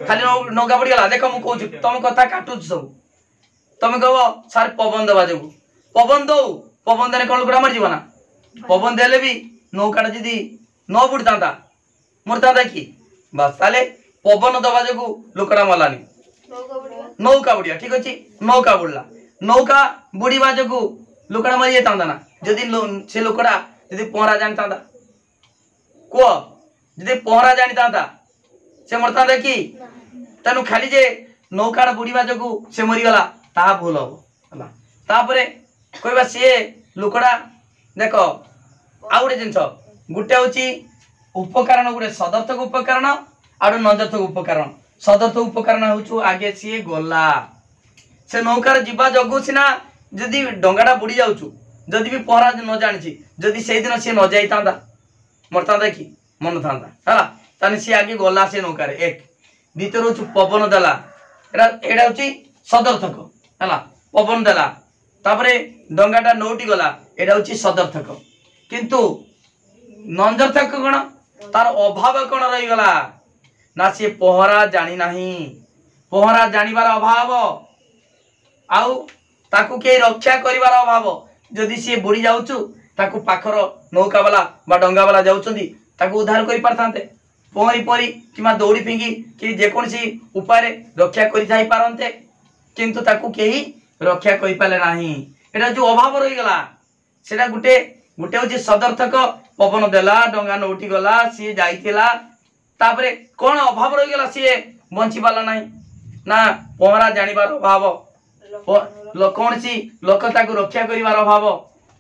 खाली नौका बुड़ीगला देख मुझे तुम कथा काटुच सब तुम कह सार पवन दबा जो पवन दौ पवन देने कौन लोकटा मरीज ना पवन देले भी नौकाटा जी न बुड़ी था मरता कि बस ताले पवन दबा जो लोकटा मलानी नौका बुड़िया ठीक अच्छे नौका बुड़ला नौका बुड़वा जो लोकटा मरी जाता ना जदि से लोकटा जदि पहरा जानी था कह जदि पहरा जानी था से मरता कि तेणु खाली जे नौका बुड़वा जो से मरीगला ता भूल हम तापर कहवा सी लोकटा देख आउ गोटे जिन गोटे हूँ उपकरण गोटे सदर्थक उपकरण आउ नंजर्थक उपकरण सदर्थ उपकरण हूँ आगे सी गला से नौकार जीवा जगू सीना जदि डंगाटा बुड़ी जाऊँ जदि भी पहरा न जानी जदि से दिन सी न जाता मरता कि मन था है सी आगे गला से नौकार एक द्वितीय हूँ पवन देला एटा हूँ सदर्थक है पवन देला तापरे डंगाटा नौटी गला एटा हूँ सदर्थक किंतु नंजर्थक कौन तार अभाव कौन रहीगला ना सी पहरा जानी नहीं पहरा जानिबार अभाव आउ ताकू के रक्षा करिबार अभाव जदि सी बुड़ी जाउछु ताकू पाखर नौका वाला बा डंगा वाला जाउछंदी ताकू उद्धार करि पारथांते पहरी परी किमा दौड़ी फिंगी कि जेकोसी उपाय रक्षा करि जाई पारंते किंतु ताकू केही रक्षा करि पाले नाही एटा जो अभाव रहीगला सेटा गुटे गुटे हूँ सदर्थक पवन देला डंगा नौटी गला सी जाइतिला तापरे कौन अभाव रहीगला सी बंची पाला नहीं ना पहरा जानिबार अभाव कौन सी लोक ताकू रक्षा करिबार अभाव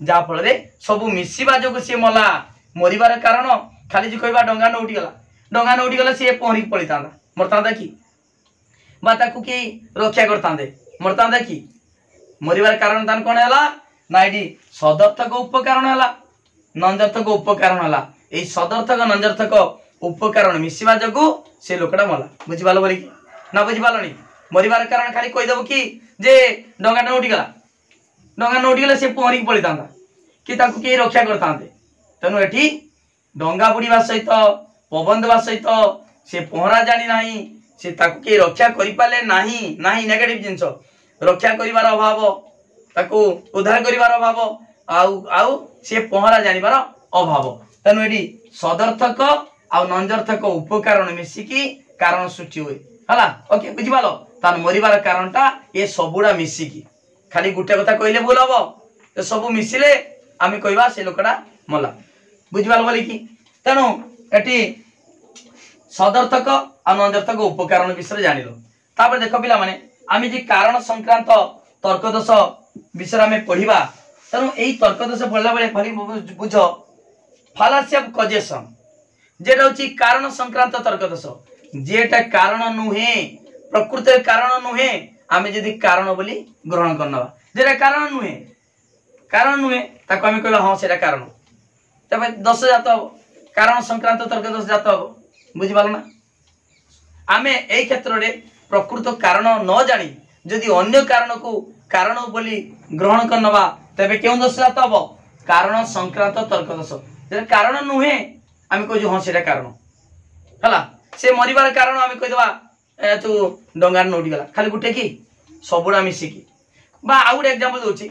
जा फल सब मिसिबा जो सी मला मरिबार कारण खाली जो कहबा डंगा नौटी गला सी पहरी पड़ी था मरता कि बा ताकू के रक्षा करता मरता कि मरिबार कारण तान कौन है ना ये सदर्थक उपकरण है नंजर्थक उपकरण है ये सदर्थक नंजर्थक उपकरण मिसिबा जगू से लोकटा मला बुझिपाल बोली ना बुझिपालनी मरिबार कारण खाली कहीदेव कि जे डंगा नौटिगला से पहरिक पड़ी था कि ताकू के रक्षा करता तेणु ये डंगा बुड़वा सहित पवन देवा सहित से पहरा जानी नहीं से ताकू के रक्षा करिपाले नहीं नहीं नेगेटिव जिनस रक्षा करिबार अभाव ताकू उद्धार करिबार अभाव आउ आउ से पहरा जानिबार अभाव तेणु ये सदर्थक आउ नंजर्थक उपकरण मिसिकी कारण सृष्टि हुए है ओके बुझिपाल तार मरिबार कारणटा ये सबुड़ा मिसिकी खाली गोटे कथा कहले भूल हम सब मिसिले आम कहवा से लोकटा मला बुझिपाल बोली कि तेणु ये सदर्थक आ नंजर्थक उपकरण विषय जानिल तापर देख पिला माने आम जे कारण संक्रांत तर्कदोष विषय आम पढ़ा तेणु यही तर्कदोष पढ़ला बेले भारी बुझ फालासी ऑफ कजेशन जेटा हूँ कारण संक्रांत तर्कदोष जेटा कारण नुहे प्रकृत कारण नुहे आम जदि कारण बोली ग्रहण करना जेटा कारण नुहे ताको आम कह हाँ से कारण तब दस जात हम कारण संक्रांत तर्कदोष जात हम बुझिपाल ना आम यही क्षेत्र में प्रकृत कारण न जानी जदि अन्य कारण को कारण बोली ग्रहण करना तेरे क्यों दोष जात हम कारण संक्रांत तर्कदोष जेटा कारण नुहे आम कह हाँ से कारण है से मरबार कारण आम कहीदे तू डंगार नौटी गला खाली गोटे कि सबुड़ा मिसिकी बा आउ गोटे एग्जांपल दूसरी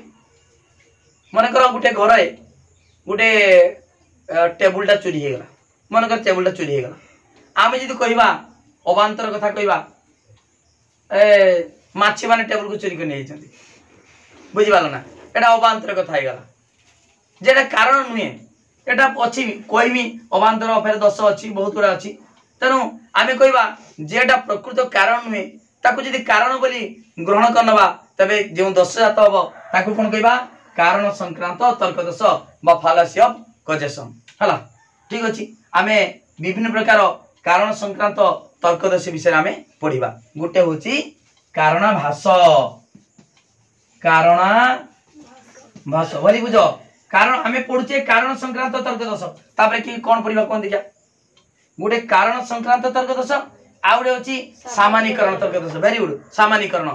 मनकर गोटे घर गोटे टेबुलटा चोरी हो गला मनकर टेबुलटा चोरी हो गला आम जी कहवा अबांतर कथा कहवा माछी मैंने टेबुल को चोरी कर नहीं बुझिपाल ना एटा अबांतर कथा हो गला जेटा कारण नुहे एटा अच्छी कहमी अबांतर फेर दस अच्छी बहुत गुड़ा अच्छी तेणु आम कहवा जेटा प्रकृत कारण नुहे ताकू जदि कारण बोली ग्रहण करना तेरे जो दश जात हम ताकू कौन कहवा कारण संक्रांत तर्कदोष बा फालासी ऑफ कजेशन है ठीक अच्छे आम विभिन्न प्रकार कारण संक्रांत तर्कदोष विषय आम पढ़ा गोटे हूँ कारणाभास कारणाभास बोली बुझ कारण आमे पढुचे कारण संक्रांत तर्क दोष तापर कि कोन पढिबा कोन दिया गोटे कारण संक्रांत तर्क दोष आउडे होची सामान्यकरण तर्क दोष वेरी गुड सामान्यकरण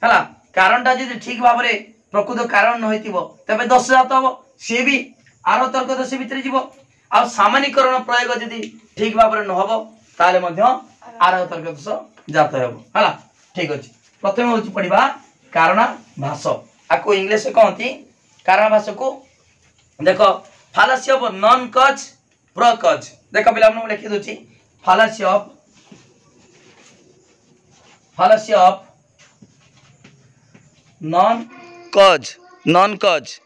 हला कारणटा जदि ठीक भाबरे प्रकृत कारण न होइतिबो तबे दोष जात हबो से भी आरो तर्क दोष भितर जीवो आ सामान्यकरण प्रयोग जदि ठीक भाबरे न हबो ताले मध्य आरो तर्क दोष जात हबो हला ठीक अछि प्रथम होची पढिबा कारणाभास आको इंग्लिश में कहती कारणाभास को देखो फालासी ऑफ नॉन कज प्र कज देखो पिला हम लिखि दोची फालासी ऑफ नॉन कज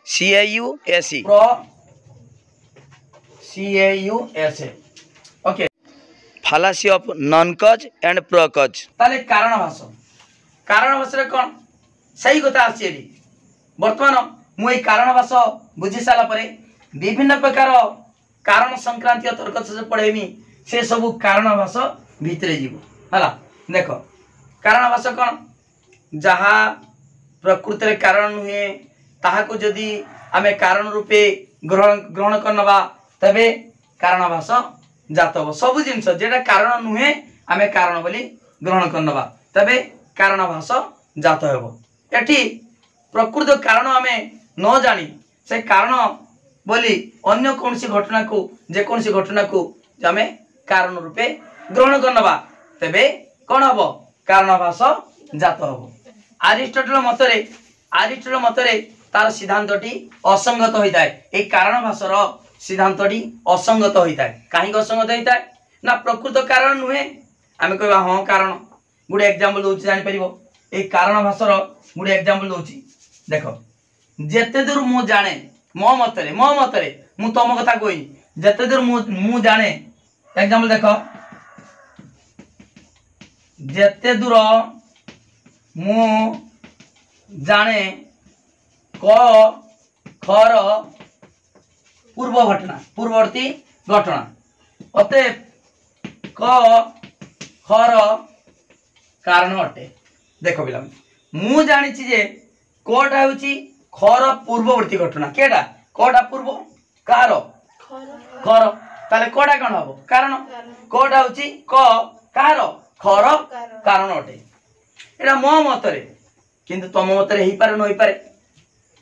CAUSE प्र CAUSE ओके फालासी ऑफ नॉन कज एंड प्र कज ताले कारणाभास रे कोन सही कथा आसी वर्तमान मु ए कारणभास बुझी साला परे विभिन्न प्रकार कारण संक्रांति तर्क से पढ़ेमी से सब कारणभास भितरे जीव हला देखो कारणभास कौन जहा प्रकृत रे कारण नुहे ताहा को जदि आमे कारण रूपे ग्रहण करनबा तबे कारणभास जात हो सब जिंस जेटा कारण नुहे आमे कारण बोली ग्रहण करनबा तबे कारणभास जात हेबो एठी प्रकृत कारण आमे न जानी से कारण बोली अन्य कौन सी घटना को जे कौन सी घटना को आमे कारण रूपे ग्रहण करनबा तबे कोन हबो कारणभास जात हबो आरिस्टोटल मतरे तार सिद्धांतटी असंगत होइताय ए कारणभासर सिद्धांतटी असंगत होइताय काहे असंगत होइताय ना प्रकृत कारण नुहे आमे कहबा हां कारण गुडे एग्जांपल दोछि जानि परिबो ए कारणभासर गुडे एग्जांपल दोछि देखो जेते दूर मु जाने मो मतरे मु तम कथा कोइ जेते दूर मु जाने एग्जांपल देखो जेते दूर मु जाने क खर पूर्ववर्ती घटना अते क खर कारण अटे देखो बिला मु जानि छि जे कोटा होची खर पूर्ववर्ती घटना केटा कोटा पूर्व कार खर ताले कोटा कोन हबो कारण कोटा होची क कार खर कारण अटे एटा मो मतरे किंतु तम मतरे हेई पारे न होई पारे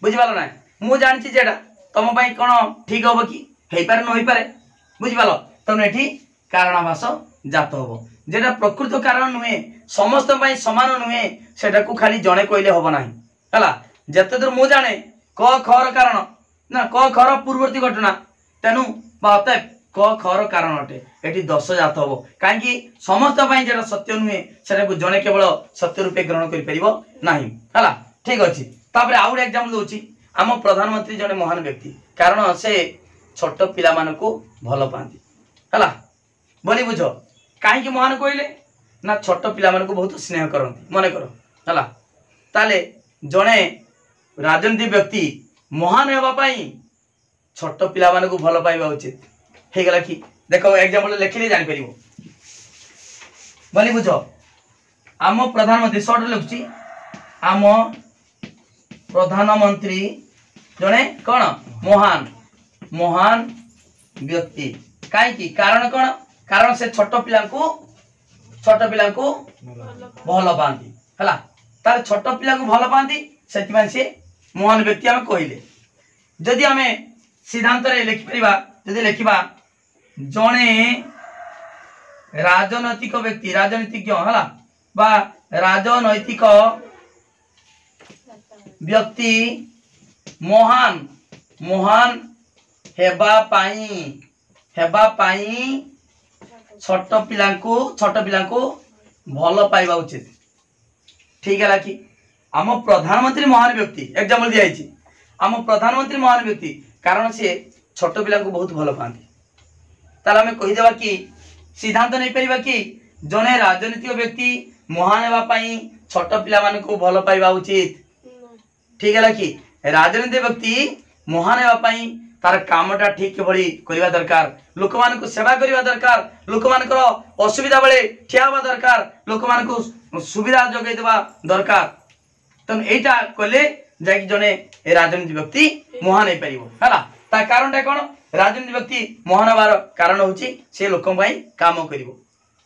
बुझि पालो ना मु जानि छि जेटा तम पई कोन ठीक हबो कि हेई पारे न होई पारे बुझि पालो तने एठी कारणभास जात हबो जेटा प्रकृत कारण नुहे समस्त पई समान नुहे सेटा को खाली जणे कहले हबो नाही हला जते दूर मु जाने क खर कारण ना क खर पूर्ववर्ती घटना तेनु बाते क खर कारण अटे एठी दश जात हबो काहे कि समस्त पई जेटा सत्य नुहे सेटा को जणे केवल सत्य रूपे ग्रहण करि परिबो नाही हला ठीक अछि तापर आउड एग्जांपल दोछि हम प्रधानमंत्री जने महान व्यक्ति कारण से छोट पिला मानको भलो पांती हला बोली बुझो काहे कि महान कहले ना छोट पिला मानको बहुत स्नेह करंती मने करो हला ताले जने राजनीति व्यक्ति महान हेबा पाई छोट पिला मानको भलो पाइबा उचित हे गला कि देखो एग्जांपल लेखिले जानि परिबो बोली बुझो आम प्रधानमंत्री शॉर्ट लिखुची आम प्रधानमंत्री जने कोन महान व्यक्ति काहे कि कारण कोन कारण से छोट पिला को भलो पांती हला तार छोट पिला को भलो पांती सेति मान से महान व्यक्ति हम कहिले जदि हमें सिद्धांत रे लिखि परिबा जदि लिखिबा जने राजनैतिक व्यक्ति राजनीतिज्ञ हला बा राजनैतिक व्यक्ति महान हेबा पाई छोट पिला को भलो पाइबा उचित ठीक है कि आम प्रधानमंत्री महान व्यक्ति एग्जांपल दिया है आम प्रधानमंत्री महान व्यक्ति कारण से छोट पिला को बहुत भलो पाती ताला हमें कहि देबा कि सिद्धांत नहीं परिबा कि जने राजनीतिक व्यक्ति महान हेबा पाई छोट पिला मान को भलो पाइबा उचित ठीक है कि राजनीतिक व्यक्ति महान हेबा पाई तार कामटा ठीक भली करवा दरकार लोक मान सेवा करवा दरकार लोक मान असुविधा बेले ठिया हवा दरकार लोक मान सुविधा जोगे देवा दरकार तेणु यहीटा कले जाकि जड़े राजनीति व्यक्ति महान हो पार ता कारणटा कौन राजनीति व्यक्ति महान हबार कारण होची से लोक काम कर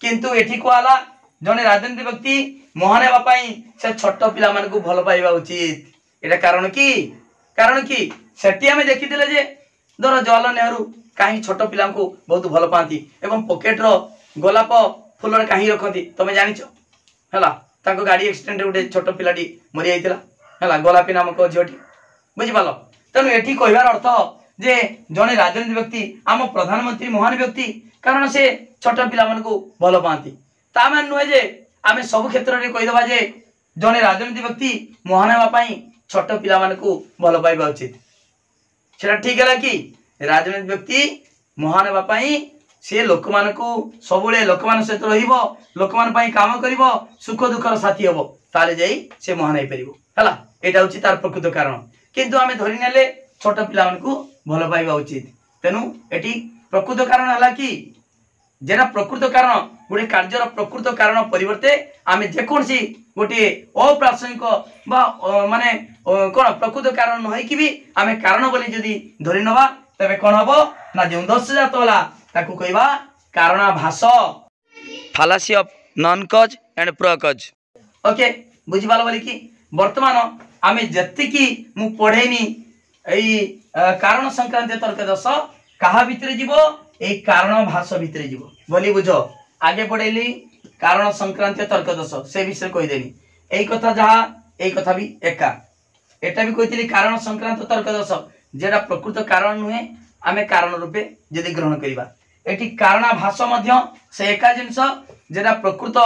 किंतु एठी कहला जड़े राजनीति व्यक्ति महान होगापाई से छोट पिला मानकु भल पाइबा उचित एटा कारण कि सेठी आमे देखिथिले जे धर जवाहरलाल नेहरू कहीं छोट पिला बहुत भल पाती एवं पॉकेट रो गोलाप फुल कहीं रखती तुम जानिछ हैला ताको गाड़ी एक्सीडेंट गोटे छोट पिलाटी मरी जाइतिला हैला गोलापी नामक झीटी बुझिपाल तेणु एठी कहबार अर्थ जे जड़े राजनीति व्यक्ति आम प्रधानमंत्री महान व्यक्ति कारण से छोट पिला मानकु भल पाती ता मान नुहे जे आमे सब क्षेत्र में कहीदेवा जे जड़े राजनीति व्यक्ति महान होगापाई छोट पिला मानकु भल पाइबा उचित सेटा ठीक है कि राजनीति व्यक्ति महान होगापाई सी लोक मान सब लोक मान सहित रहिबो लोक मान पई काम करिबो सुख दुखर साथी हबो ताले जाई से महान होई परिबो हला एटा होची तार प्रकृत कारण किंतु आमे धरि नेले छोट पिला मानकु भल पाइबा उचित तेनु एटी प्रकृत कारण हला कि जेना प्रकृत कारण गोटे कार्यर प्रकृत कारण परिवर्ते आमे जेकोसी गोटे अप्रासंगिक बा माने कोन प्रकृत कारण न कि भी आमे कारण बोली जदी धरि नबा तबे कोन हबो ना जे दस जात होला ताकू कहबा कारणाभास fallacy of non cause and pro cause okay बुझी पाल बोली कि वर्तमान आमे जत्ति की मु पढेनी एई कारण संक्रांति तर्क दस कहा भितरे जीवो ए कारणाभास भितरे जीवो बोली बुझो आगे पढेली कारण संक्रांति तर्क दस से विषय कहि देनी एई कथा जहा एई कथा भी एका एटा भी कहितली कारण संक्रांति तर्क दस जेडा प्रकृत कारण नुहे आमे कारण रूपे यदि ग्रहण करिबा एटी कारणाभास मध्य से एका जिंस जेडा प्रकृत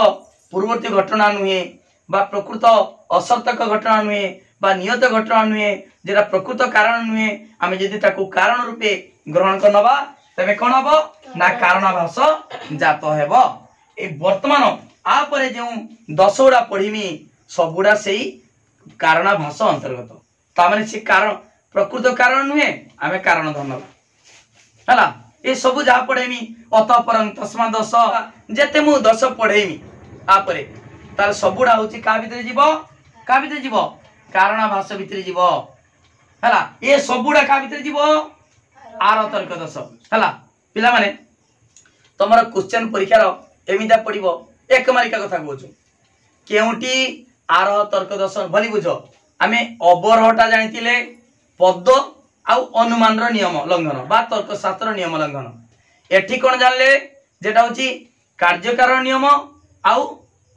पूर्ववर्ती घटना नुहे बा प्रकृत असर्थक घटना नुहे बा नियत घटना नुहे जेडा प्रकृत कारण नुहे आमे यदि ताकू कारण रूपे ग्रहण करनबा तबे कोन हबो ना कारणाभास जात हेबो ए वर्तमान आ परे जे 10 गुडा पढिमी सब गुडा सेही कारणाभास अंतर्गत ता माने से कारण प्रकृत कारण नुहे आमे कारण धरनबा हला ए सब जहा पढेमी अतःपरं तस्मा दस जेते मु 10 पढेमी आ परे तार सब गुडा होची का भितरे जीवो कारणाभास भितरे जीवो हला ए सब गुडा का भितरे जीवो आर तर्क दस हला पिला माने तमरा क्वेश्चन परीक्षा रो एमिदा पडिबो एक मारिका कथा कहूछु केउटी आर तर्क दस भली बुझो आमे अवरोहटा जानितिले पद आउ अनुमान रो नियम लंघन बा तर्क शास्त्र नियम लंघन एठी कोन जानले जेटा होची कार्यकारण नियम आउ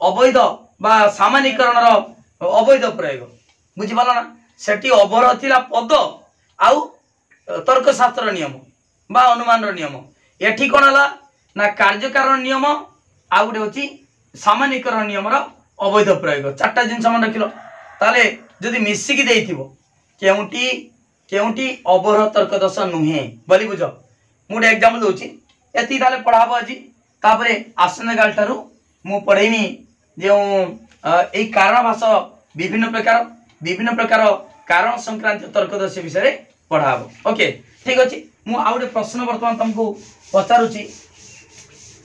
अवैध बा सामान्यकरण रो अवैध प्रयोग बुझि पालो ना सेठी अवरोह थिला पद आउ तर्क शास्त्र नियम बा अनुमान रो नियम एठी कोन हला ना कार्यकारण नियम आउ गोटे होची सामान्यकरण नियम रो अवैध प्रयोग चारटा जिंस मन रखिलो ताले जदि मिसिकी देइथिबो केउटी केउटी अवरोह तर्क दस नुहे बोली बुझ मुझे एग्जांपल दोची एति ताले पढ़ाबो आज तापरे आसन गाल थारु मु पढेमी जे एई कारणाभास विभिन्न प्रकार कारण संक्रांति तर्क दस विषय पढ़ाबो ओके ठीक अछि मु आ गोटे प्रश्न वर्तमान तुमको पचारुची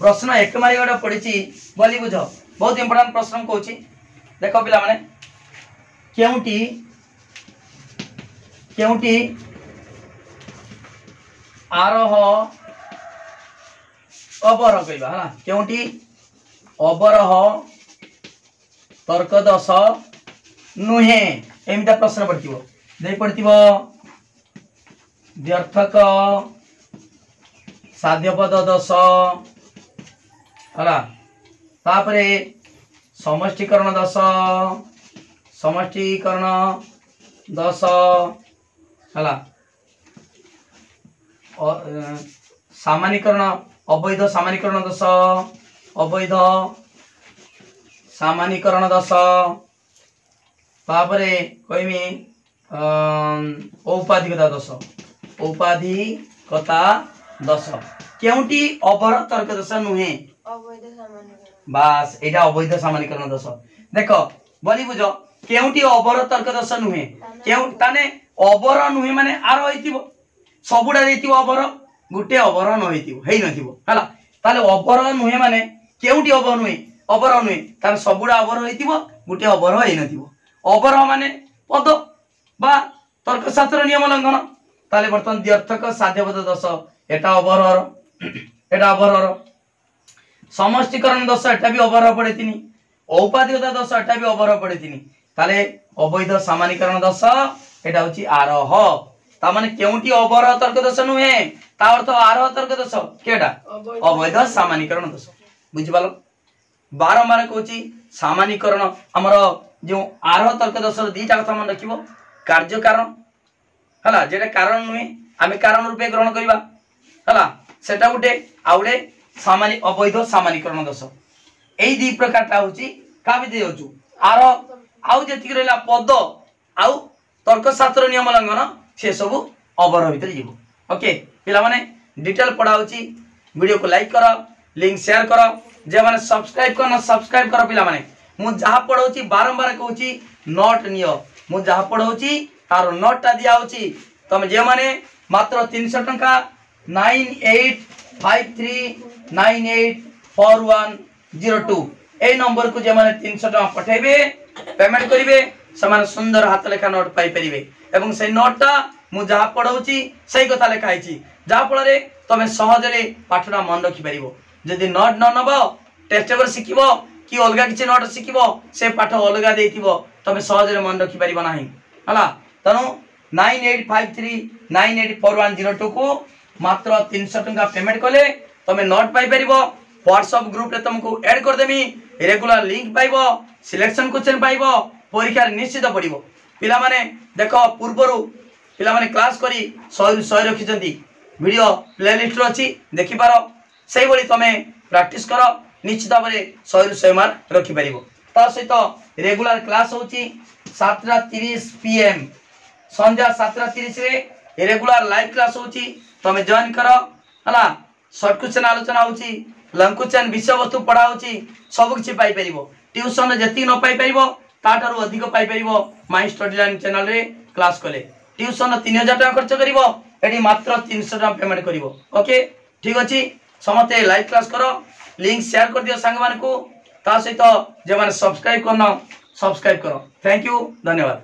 प्रश्न एक मारी गोटे पढिची बोली बुझ बहुत इंपोर्टेंट प्रश्न कहूची देखो पिला माने केउटी केउटी आरोह अवरोह कहबा हला केउटी अवरोह तर्क दस नुहे एमिता प्रश्न पड़तिबो दे पड़तिबो व्यर्थक साध्यपद दस हला तापरे समष्टिकरण दस हला सामान्यकरण अवैध सामान्यकरण दस अवैध सामान्यकरण दस तापरे कहमी औपाधिकता दस औपाधिकता दस केउटी अवरोह तर्क दस नुहे बास एटा अवैध सामान्यकरण दस देखो बोली बुझो केउटी अवरोह तर्क दस नुहे केउ ताने अवरोह नुहे माने आरो होइतिबो सबुडा देथिबो अबर गुटे अबर न हेतिबो हेइ नथिबो हला ताले अबर नुहे माने केउटी अबर नुहे ताले सबुडा अबर हेतिबो गुटे अबर हेइ नथिबो अबर माने पद बा तर्कशास्त्र नियम लंघन ताले बर्तन द्यर्थक साध्यपद दोष एटा अबरर समष्टिकरण दोष एटा भी अबरह पड़े तिनी औपाधिकता दोष एटा भी अबरह पड़े तिनी ताले अवैध सामान्यकरण दोष एटा होची आरोह ता माने केउटी अबरह तर्क दोष नुहे ता अर्थ आरोह तर्क दोष केडा अवैध सामान्यकरण दोष बुझि पालो बारंबार कहूची सामान्यकरण हमर जो आरोह तर्क दोष दीटा कथा मन रखिबो कार्य कारण हला जेटा कारण नुहे आमे कारण रूपे ग्रहण करिबा हला सेटा गुटे आउडे सामान्य अवैध सामान्यकरण दोष एई दी प्रकारटा होची का भी देउचु आरो आउ जेतिक रहला पद आउ तर्कशास्त्र नियम लंघन से सब अबरह भीतर जीवो ओके पिला माने डिटेल पढ़ा होची वीडियो को लाइक करो लिंक शेयर करो जे माने सब्सक्राइब करना सब्सक्राइब करो पिला माने मु जहा पढ़ौची बारंबार कहूची नोट नियो मु जहा पढ़ौची तार नोटटा दिया होची तमे जे माने मात्र 300 टंका 9853984102 ए नंबर को जे माने 300 टंका पठेबे पेमेंट करिवे समान सुंदर हाथ लेखा नोट पाई परिवे एवं से नोटटा मु जहा पढ़ौची सही कथा लेखा आइची जहा फल रे तमे सहज रे पाठटा मन रखि परिवो जदि नोट न नबो टेस्ट पेपर सिखिबो कि अलगा किछि नोट सिखिबो से पाठ अलगा देथिबो तमे सहज रे मन रखि परिबो नाही हला तनु 9853984102 को मात्र 300 टंका पेमेंट कले तमे नोट पाई परिबो व्हाट्सएप ग्रुप रे तुमको ऐड कर देमी रेगुलर लिंक पाइबो सिलेक्शन क्वेश्चन पाइबो परीक्षा निश्चित पड़िबो पिला माने देखो पूर्वरु पिला माने क्लास करी 100 रखि जंती वीडियो प्लेलिस्ट रो अछि देखि पारो सही बोली तमे प्रैक्टिस करो निश्चित भाबरे 100 मार्क रखि परिबो ता सहित रेगुलर क्लास होची 7:30 PM संध्या 7:30 रे रेगुलर लाइव क्लास होची तमे जॉइन करो हला शॉर्ट क्वेश्चन आलोचना होची लंग क्वेश्चन विषय वस्तु पढ़ा होची सब किछि पाई परिबो ट्यूशन जति न पाई परिबो ताठारु अधिक पाई परिबो माय स्टडी लाइन चैनल रे क्लास कले ट्यूशन 3000 टका खर्च करिवो एडी मात्र 300 टका पेमेंट करिवो ओके ठीक अछि समते लाइव क्लास करो लिंक शेयर कर दियो संग मान को ता सहित जे माने सब्सक्राइब करनो सब्सक्राइब करो थैंक यू धन्यवाद।